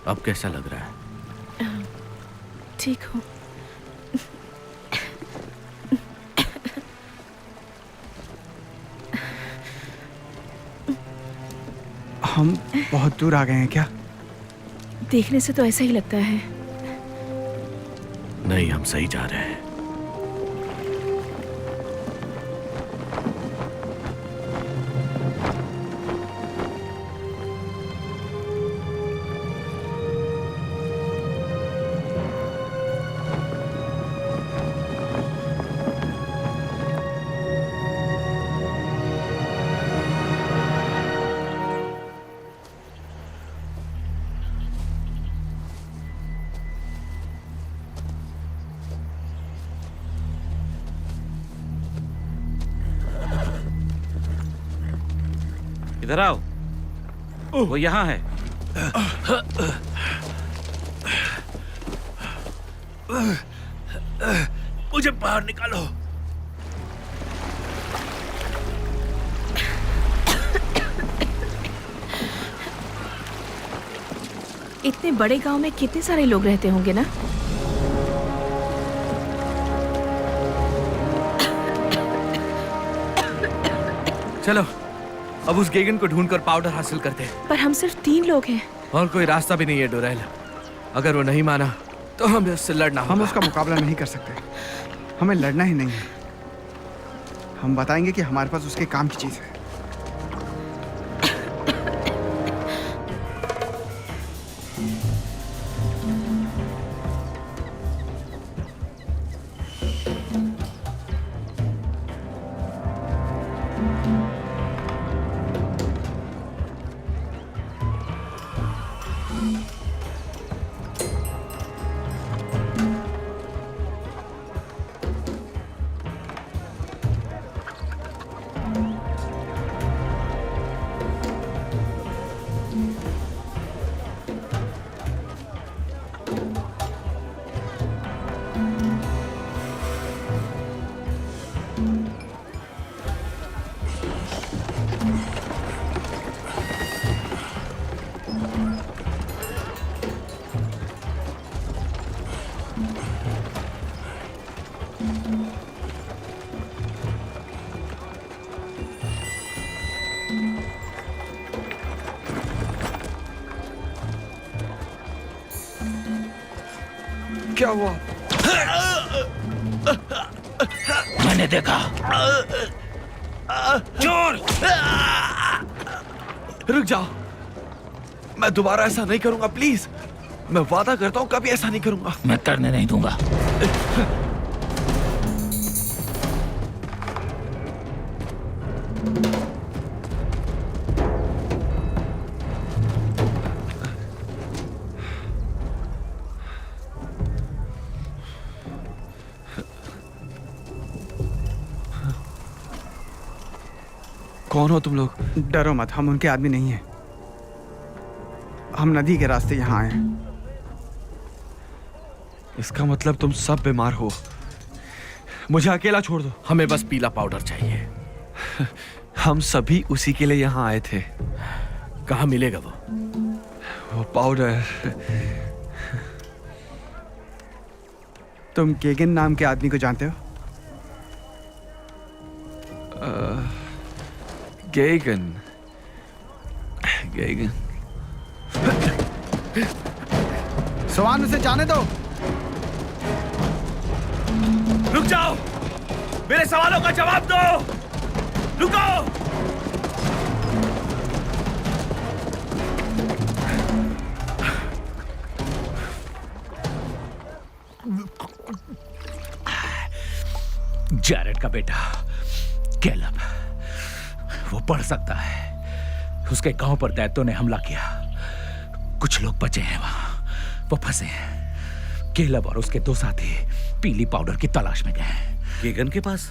अब कैसा लग रहा है? ठीक हूँ। हम बहुत दूर आ गए हैं क्या? देखने से तो ऐसा ही लगता है। नहीं, हम सही जा रहे हैं। इधर आओ, वो यहाँ है। मुझे बाहर निकालो। इतने बड़े गांव में कितने सारे लोग रहते होंगे ना? चलो अब उस गेगन को ढूंढकर पाउडर हासिल करते हैं। पर हम सिर्फ 3 लोग हैं। और कोई रास्ता भी नहीं है डोरेल। अगर वो नहीं माना तो हमें उससे लड़ना होगा। हम उसका मुकाबला नहीं कर सकते, हमें लड़ना ही नहीं है। हम बताएंगे कि हमारे पास उसके काम की चीज है। क्या हुआ? मैंने देखा। चोर! रुक जाओ, मैं दोबारा ऐसा नहीं करूंगा, प्लीज। मैं वादा करता हूं कभी ऐसा नहीं करूंगा। मैं करने नहीं दूंगा। कौन हो तुम लोग? डरो मत, हम उनके आदमी नहीं हैं। हम नदी के रास्ते यहाँ आए हैं। इसका मतलब तुम सब बीमार हो। मुझे अकेला छोड़ दो। हमें बस पीला पाउडर चाहिए। हम सभी उसी के लिए यहाँ आए थे। कहाँ मिलेगा वो पाउडर तुम केगन नाम के आदमी को जानते हो? गेगन। गेगन। सवान उसे जाने दो। रुक जाओ, मेरे सवालों का जवाब दो। रुको। जैरेड का बेटा कैलब, वो पढ़ सकता है। उसके गांव पर दैत्यों ने हमला किया। कुछ लोग बचे हैं वहां, वो फंसे हैं। कैलब और उसके 2 साथी पीली पाउडर की तलाश में गए हैं। गेगन के पास?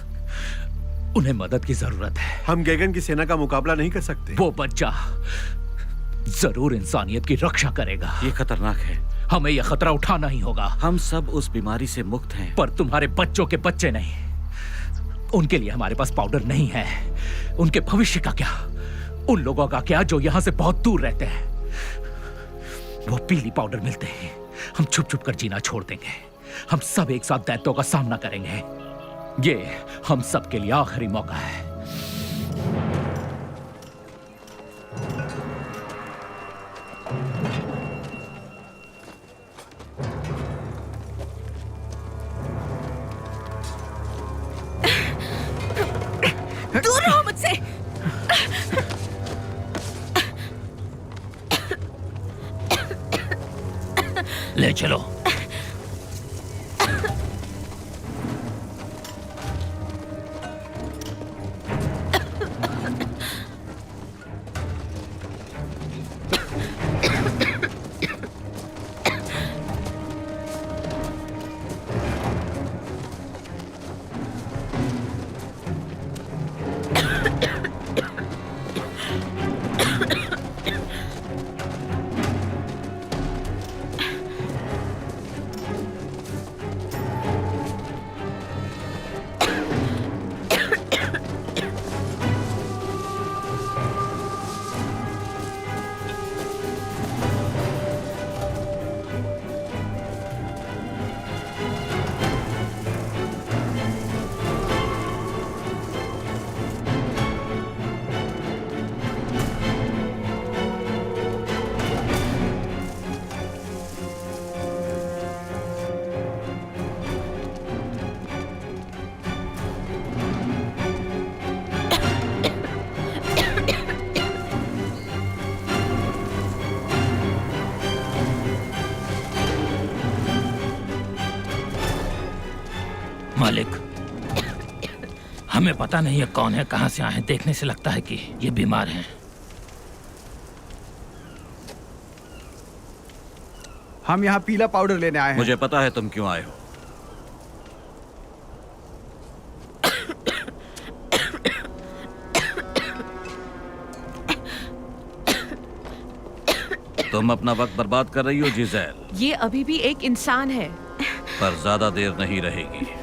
उन्हें मदद की जरूरत है। हम गेगन की सेना का मुकाबला नहीं कर सकते। वो बच्चा जरूर इंसानियत की रक्षा करेगा। ये खतरनाक है। हमें यह खतरा उठाना ही होगा। हम सब उस बीमारी से मुक्त हैं। पर तुम्हारे बच्चों के बच्चे नहीं। उनके लिए हमारे पास पाउडर नहीं है। उनके भविष्य का क्या? उन लोगों का क्या जो यहां से बहुत दूर रहते हैं? वो पीली पाउडर मिलते ही हम छुप छुप कर जीना छोड़ देंगे। हम सब एक साथ दैत्यों का सामना करेंगे। ये हम सब के लिए आखिरी मौका है। दूर रहो मुझसे। ले चलो। मालिक, हमें पता नहीं है कौन है, कहां से आए हैं। देखने से लगता है कि ये बीमार हैं। हम यहाँ पीला पाउडर लेने आए हैं। मुझे पता है तुम क्यों आए हो। तुम अपना वक्त बर्बाद कर रही हो जिज़ेल। ये अभी भी एक इंसान है। पर ज्यादा देर नहीं रहेगी।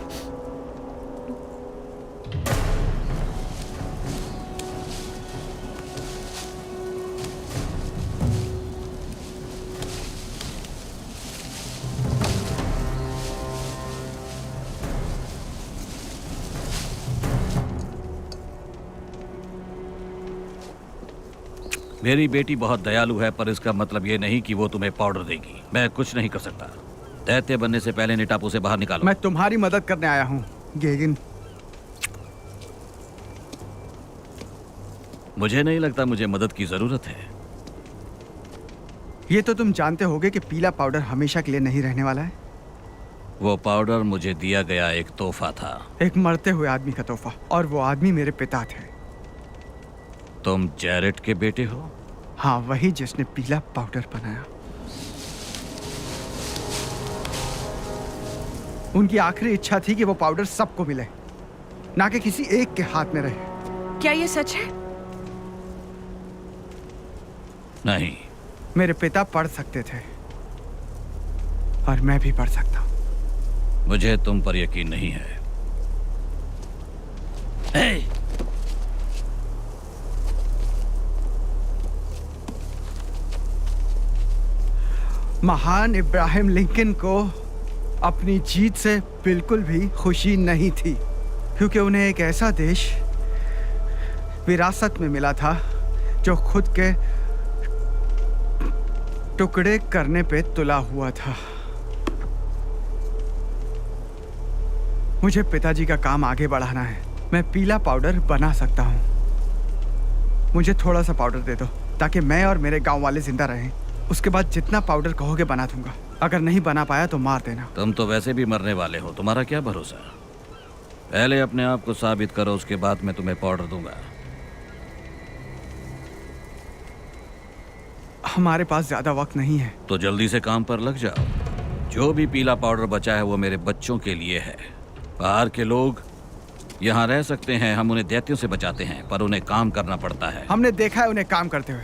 मेरी बेटी बहुत दयालु है, पर इसका मतलब ये नहीं कि वो तुम्हें पाउडर देगी। मैं कुछ नहीं कर सकता। दैत्य बनने से पहले निटापू से बाहर निकालो। मैं तुम्हारी मदद करने आया हूँ गेगन। मुझे नहीं लगता मुझे मदद की जरूरत है। ये तो तुम जानते होगे कि पीला पाउडर हमेशा के लिए नहीं रहने वाला है। वो पाउडर मुझे दिया गया एक तोहफा था। एक मरते हुए आदमी का तोहफा, और वो आदमी मेरे पिता थे। तुम जैरेड के बेटे हो? हाँ, वही जिसने पीला पाउडर बनाया। उनकी आखिरी इच्छा थी कि वो पाउडर सबको मिले, ना कि किसी एक के हाथ में रहे। क्या ये सच है? नहीं। मेरे पिता पढ़ सकते थे और मैं भी पढ़ सकता हूं। मुझे तुम पर यकीन नहीं है। महान इब्राहिम लिंकन को अपनी जीत से बिल्कुल भी खुशी नहीं थी, क्योंकि उन्हें एक ऐसा देश विरासत में मिला था जो खुद के टुकड़े करने पे तुला हुआ था। मुझे पिताजी का काम आगे बढ़ाना है। मैं पीला पाउडर बना सकता हूँ। मुझे थोड़ा सा पाउडर दे दो ताकि मैं और मेरे गांव वाले जिंदा रहें। उसके बाद जितना पाउडर कहोगे बना दूंगा। अगर नहीं बना पाया तो मार देना। तुम तो वैसे भी मरने वाले हो, तुम्हारा क्या भरोसा? पहले अपने आप को साबित करो, उसके बाद मैं तुम्हें पाउडर दूंगा। हमारे पास ज्यादा वक्त नहीं है। तो जल्दी से काम पर लग जाओ। जो भी पीला पाउडर बचा है वो मेरे बच्चों के लिए है। बाहर के लोग यहाँ रह सकते हैं, हम उन्हें दैत्यों से बचाते हैं, पर उन्हें काम करना पड़ता है। हमने देखा है उन्हें काम करते हुए।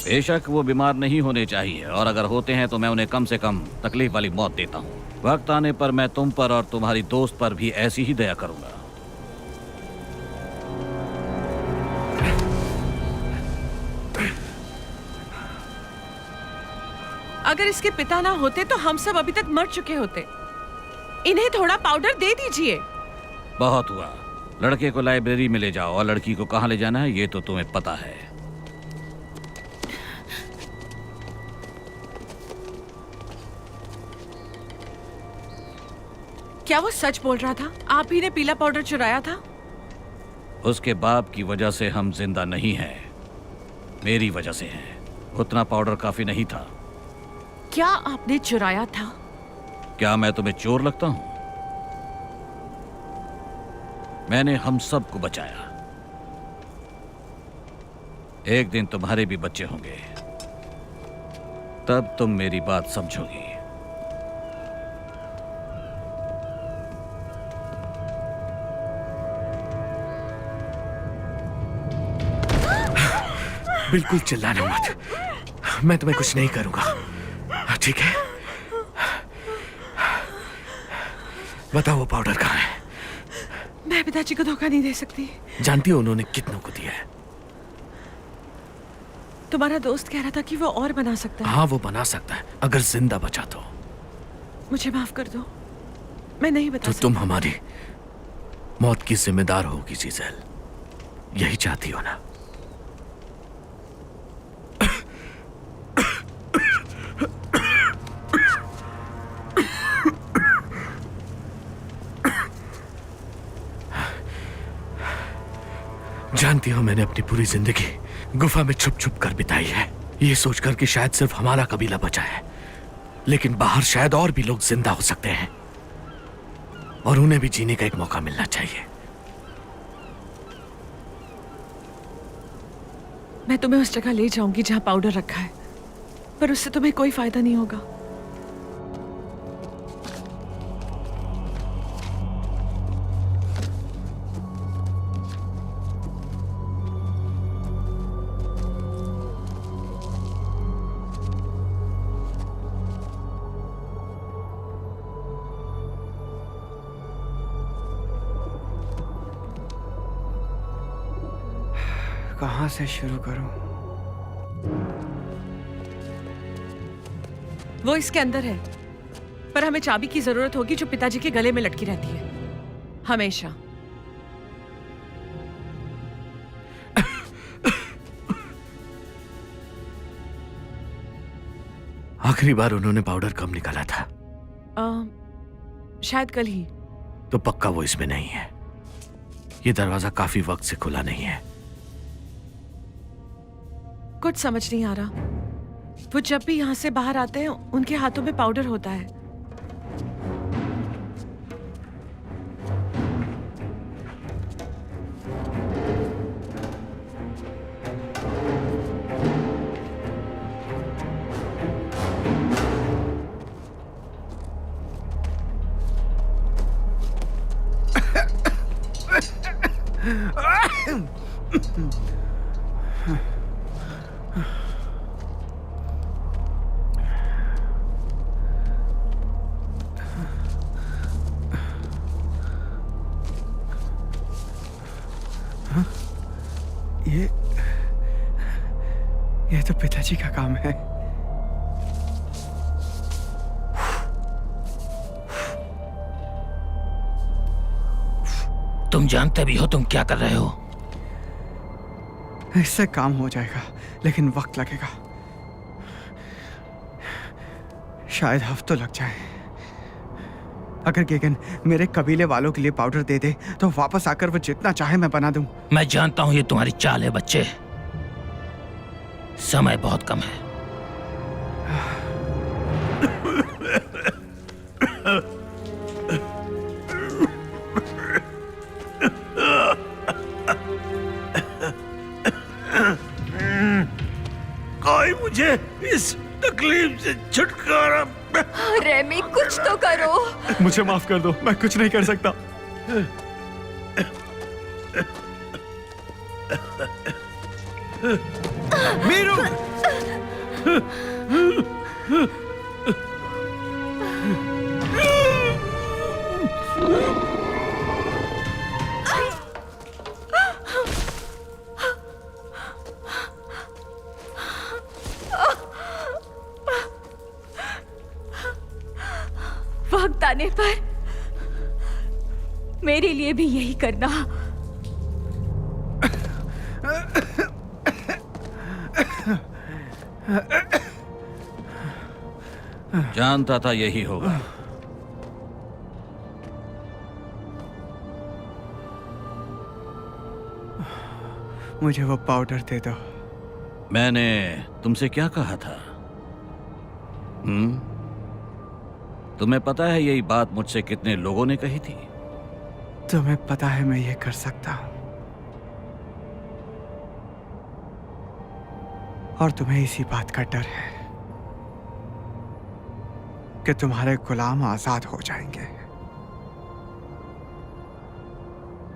बेशक वो बीमार नहीं होने चाहिए, और अगर होते हैं तो मैं उन्हें कम से कम तकलीफ वाली मौत देता हूँ। वक्त आने पर मैं तुम पर और तुम्हारी दोस्त पर भी ऐसी ही दया करूंगा। अगर इसके पिता ना होते तो हम सब अभी तक मर चुके होते। इन्हें थोड़ा पाउडर दे दीजिए। बहुत हुआ। लड़के को लाइब्रेरी में ले जाओ, और लड़की को कहाँ ले जाना है ये तो तुम्हें पता है। क्या वो सच बोल रहा था? आप ही ने पीला पाउडर चुराया था? उसके बाप की वजह से हम जिंदा नहीं हैं, मेरी वजह से हैं। उतना पाउडर काफी नहीं था। क्या आपने चुराया था? क्या मैं तुम्हें चोर लगता हूं? मैंने हम सबको बचाया। एक दिन तुम्हारे भी बच्चे होंगे, तब तुम मेरी बात समझोगी। बिल्कुल चिल्लाना मत, मैं तुम्हें कुछ नहीं करूंगा, ठीक है? बताओ वो पाउडर कहाँ है? मैं पिताजी को धोखा नहीं दे सकती। जानती हो उन्होंने कितनों को दिया है? तुम्हारा दोस्त कह रहा था कि वो और बना सकता है। हाँ, वो बना सकता है, अगर जिंदा बचा तो। मुझे माफ कर दो, मैं नहीं बता तो तुम हमारी मौत की जिम्मेदार होगी जीजेल, यही चाहती हो ना? जानती हो मैंने अपनी पूरी जिंदगी गुफा में छुप छुप कर बिताई है, ये सोचकर कि शायद सिर्फ हमारा कबीला बचा है, लेकिन बाहर शायद और भी लोग जिंदा हो सकते हैं, और उन्हें भी जीने का एक मौका मिलना चाहिए। मैं तुम्हें उस जगह ले जाऊंगी जहां पाउडर रखा है, पर उससे तुम्हें कोई फायदा नहीं होगा। कहाँ से शुरू करूं? वो इसके अंदर है, पर हमें चाबी की जरूरत होगी जो पिताजी के गले में लटकी रहती है हमेशा। आखिरी बार उन्होंने पाउडर कब निकाला था? शायद कल ही। तो पक्का वो इसमें नहीं है। ये दरवाजा काफी वक्त से खुला नहीं है। कुछ समझ नहीं आ रहा। वो जब भी यहाँ से बाहर आते हैं उनके हाथों में पाउडर होता है। ये तो पिताजी का काम है। तुम जानते भी हो तुम क्या कर रहे हो। इससे काम हो जाएगा, लेकिन वक्त लगेगा। शायद हफ्तों लग जाए। अगर गेगन मेरे कबीले वालों के लिए पाउडर दे दे तो वापस आकर वो जितना चाहे मैं बना दूं। मैं जानता हूं ये तुम्हारी चाल है बच्चे। समय बहुत कम है। कोई मुझे इस तकलीफ से छुटकारा। रेमी, कुछ तो करो। मुझे माफ कर दो, मैं कुछ नहीं कर सकता। मीरू! वक्त आने पर मेरे लिए भी यही करना। जानता था यही होगा। मुझे वो पाउडर दे दो। मैंने तुमसे क्या कहा था? तुम्हें पता है यही बात मुझसे कितने लोगों ने कही थी? तुम्हें पता है मैं ये कर सकता हूं, और तुम्हें इसी बात का डर है कि तुम्हारे गुलाम आजाद हो जाएंगे।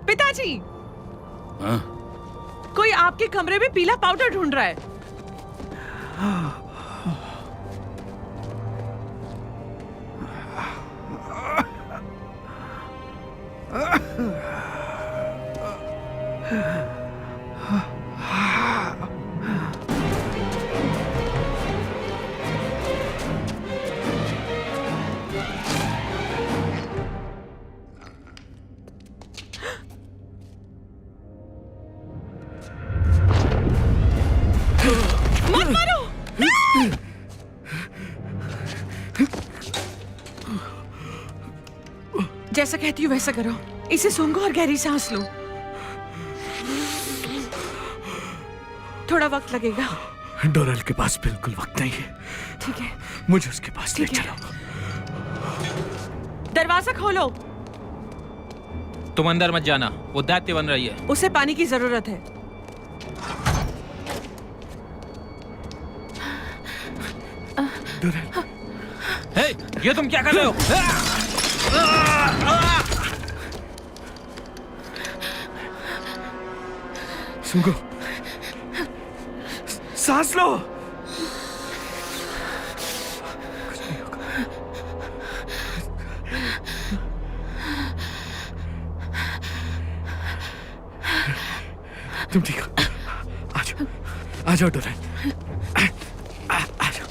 पिताजी, हाँ? कोई आपके कमरे में पीला पाउडर ढूंढ रहा है। मत मारो! जैसा कहती हूँ वैसा करो। इसे सूंघो और गहरी सांस लो। थोड़ा वक्त लगेगा। डोरल के पास बिल्कुल वक्त नहीं है। ठीक है, मुझे उसके पास ले ठीक है। चलो। दरवाजा खोलो। तुम अंदर मत जाना, वो दैत्य बन रही है। उसे पानी की जरूरत है। हे, ये तुम क्या कर रहे हो? सुंगो, सांस लो। कुछ नहीं होगा। तुम ठीक हो? आ जाओ, आ जाओ डोरल। आ जाओ।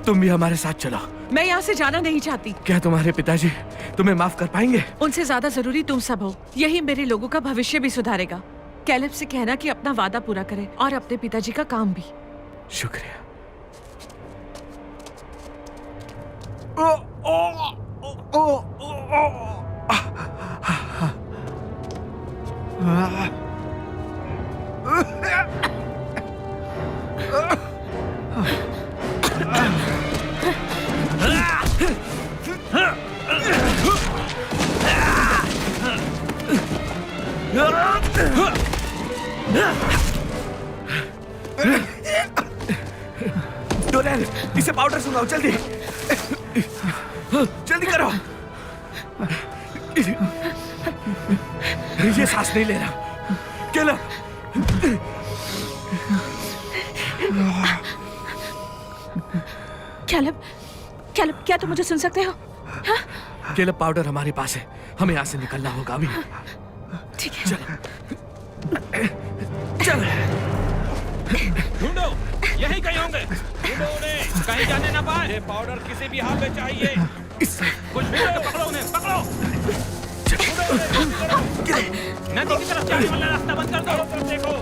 तुम भी हमारे साथ चलो। मैं यहाँ से जाना नहीं चाहती। क्या तुम्हारे पिताजी तुम्हें माफ कर पाएंगे? उनसे ज्यादा जरूरी तुम सब हो। यही मेरे लोगों का भविष्य भी सुधारेगा। कैलेब से कहना कि अपना वादा पूरा करे और अपने पिताजी का काम भी। शुक्रिया। डोरल, इसे पाउडर सुनाओ जल्दी। जल्दी करो। ये सांस नहीं ले रहा। कैलेब, कैलेब, कैलेब, क्या तुम मुझे सुन सकते हो? हाँ? कैलेब, पाउडर हमारे पास है। हमें यहाँ से निकलना होगा अभी। ठीक है। चल, चल। ढूंढो, यही कहीं होंगे। ढूंढो उन्हें, कहीं जाने ना पाए। ये पाउडर किसी भी हाल में चाहिए। कुछ भी हो तो पकड़ो उन्हें, पकड़ो। नदी की तरफ जाने वाला रास्ता बंद कर दो। देखो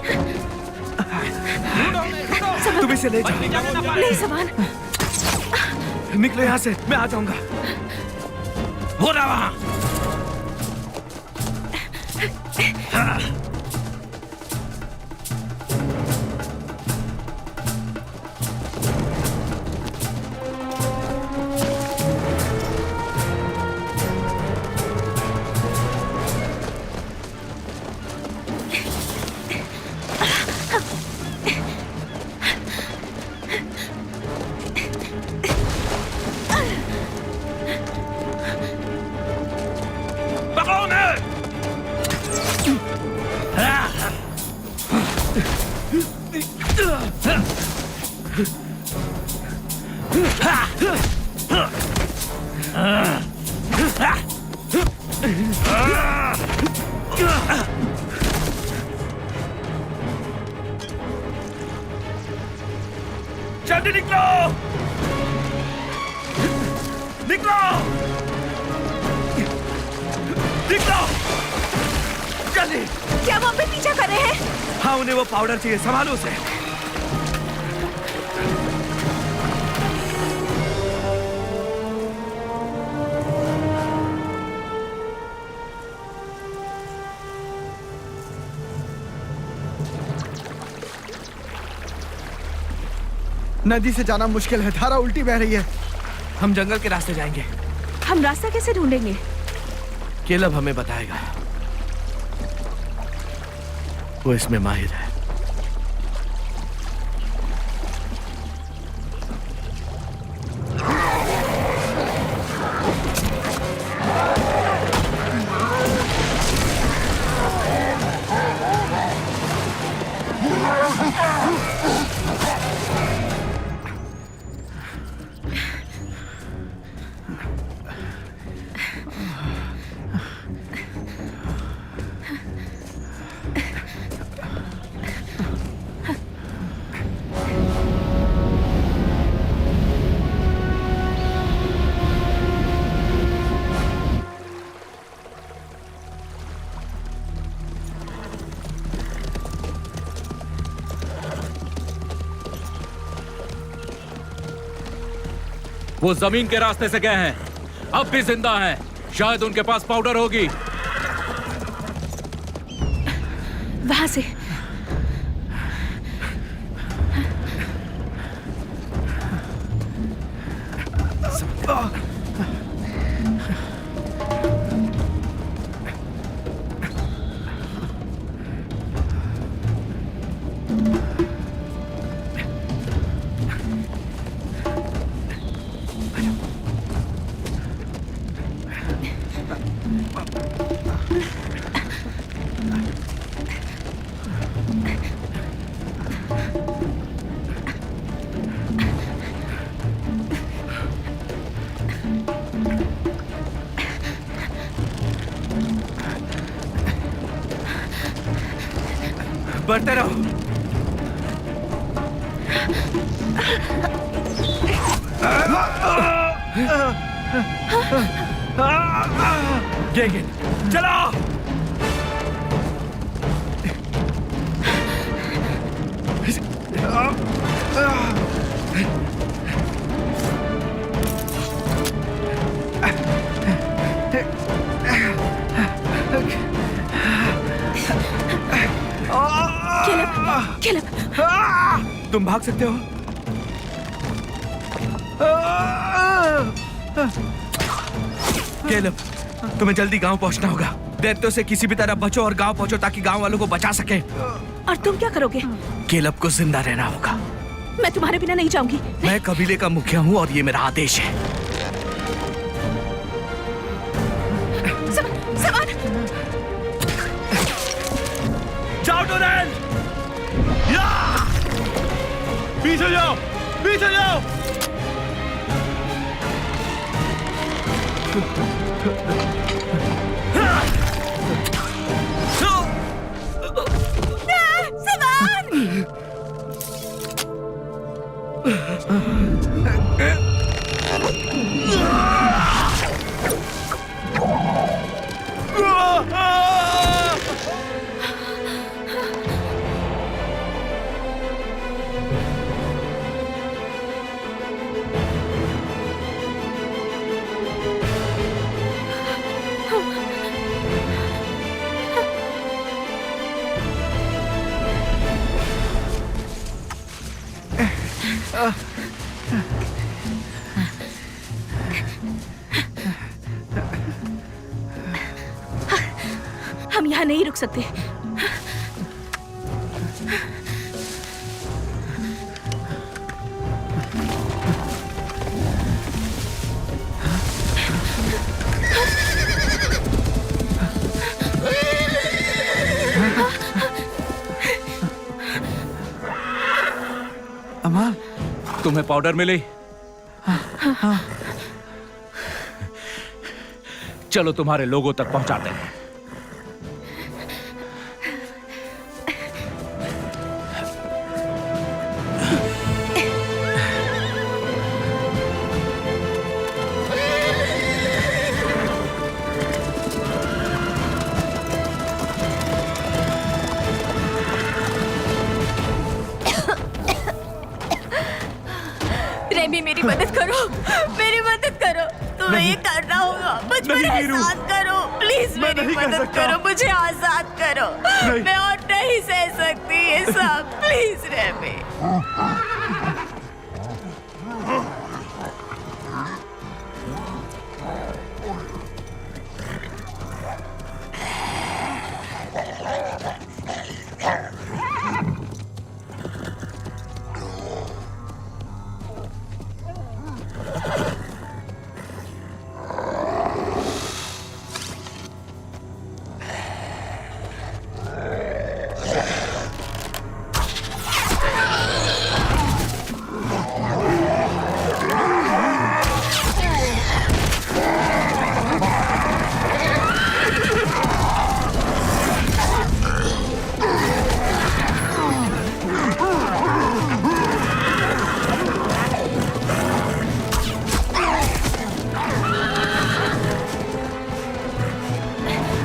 तुम इसे ले जाओ। नहीं समान, निकलो यहाँ से, मैं आ जाऊंगा। हो रहा वहां। जल्दी निकलो, निकलो, निकलो, जल्दी। क्या वो हमें पीछा कर रहे हैं? हाँ, उन्हें वो पाउडर चाहिए, संभालो उसे। नदी से जाना मुश्किल है, धारा उल्टी बह रही है। हम जंगल के रास्ते जाएंगे। हम रास्ता कैसे ढूंढेंगे? केलब हमें बताएगा, वो इसमें माहिर है। वो जमीन के रास्ते से गए हैं, अब भी जिंदा हैं। शायद उनके पास पाउडर होगी। वहां से। बढ़ते रहो। गेगिन, चलो। केलब, तुम भाग सकते हो। केलब, तुम्हें जल्दी गांव पहुंचना होगा। दैत्यों से किसी भी तरह बचो और गांव पहुंचो ताकि गांव वालों को बचा सके। और तुम क्या करोगे? केलब को जिंदा रहना होगा। मैं तुम्हारे बिना नहीं जाऊंगी। मैं कबीले का मुखिया हूं और ये मेरा आदेश है। समान। जाओ डोरेल, पीछे जाओ, पीछे जाओ। हम यहाँ नहीं रुक सकते। अमाल, तुम्हें पाउडर मिली? चलो तुम्हारे लोगों तक पहुंचाते हैं। रेमी, मेरी मदद करो, मेरी मदद करो। तुम्हें ये करना होगा, मुझ पर एहसान करो प्लीज। मेरी मदद करो, मुझे आजाद करो। मैं और नहीं सह सकती ये सब, प्लीज रेमी।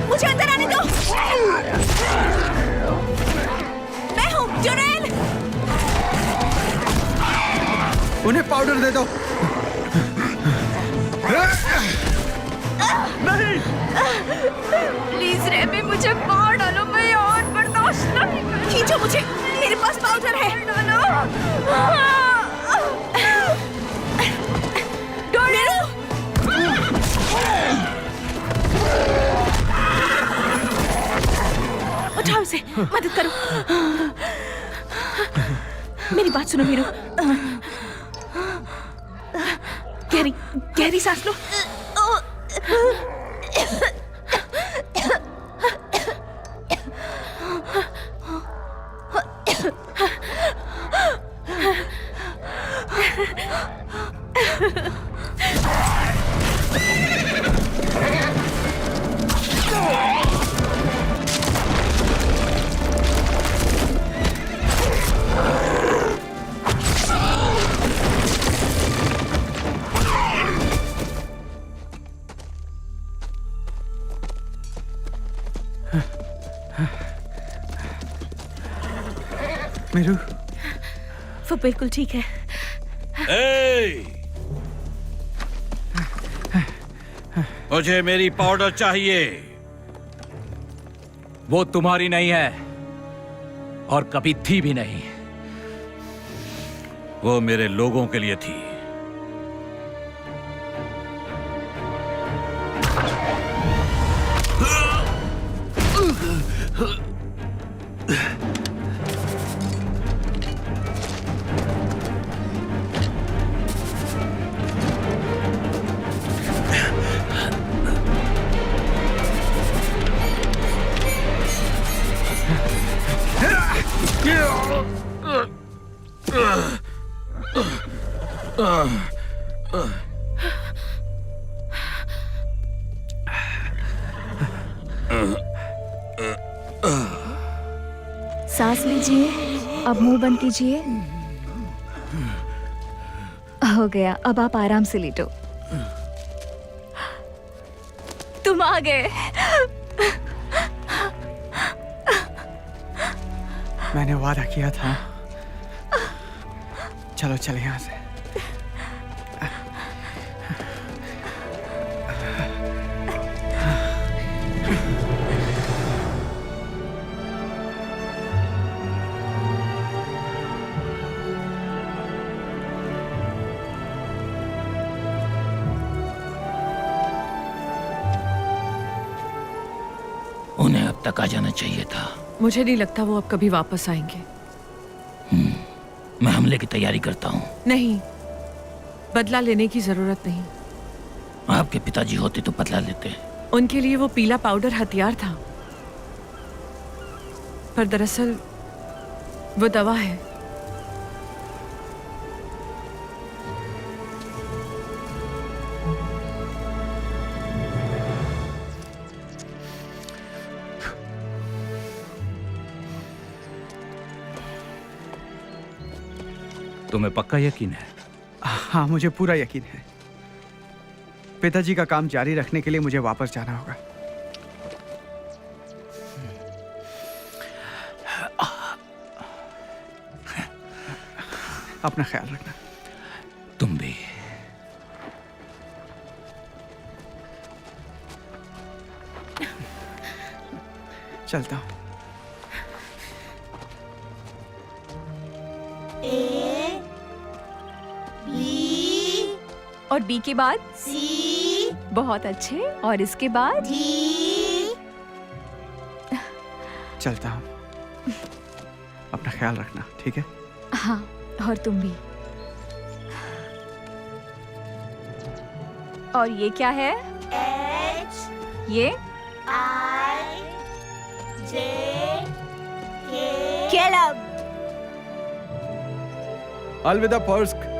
मुझे अंदर आने दो। मैं हूँ जुरेल। उन्हें पाउडर दे दो। नहीं, प्लीज रेमी, मुझे मार डालो, मैं और बर्दाश्त नहीं कर। खींचो मुझे, मेरे पास पाउडर है। डालो। डोरेल। उठाओ इसे, मदद करो। मेरी बात सुनो वीरू। गहरी गहरी सांस लो। मेरू, वो बिल्कुल ठीक है। मुझे मेरी पाउडर चाहिए। वो तुम्हारी नहीं है और कभी थी भी नहीं। वो मेरे लोगों के लिए थी। सांस लीजिए, अब मुंह बंद कीजिए। हो गया, अब आप आराम से लेटो। तुम आ गए। मैंने वादा किया था। चलो चले यहाँ से। तक आ जाना चाहिए था। मुझे नहीं लगता वो अब कभी वापस आएंगे। मैं हमले की तैयारी करता हूँ। नहीं, बदला लेने की जरूरत नहीं। आपके पिताजी होते तो बदला लेते। उनके लिए वो पीला पाउडर हथियार था, पर दरअसल वो दवा है। तुम्हें पक्का यकीन है? हाँ, मुझे पूरा यकीन है। पिताजी का काम जारी रखने के लिए मुझे वापस जाना होगा। अपना ख्याल रखना। तुम भी। चलता हूँ। और बी के बाद सी। बहुत अच्छे। और इसके बाद डी। चलता हूँ। अपना ख्याल रखना, ठीक है? हाँ, और तुम भी। और ये क्या है? H ये I J K। अलविदा फर्स्ट।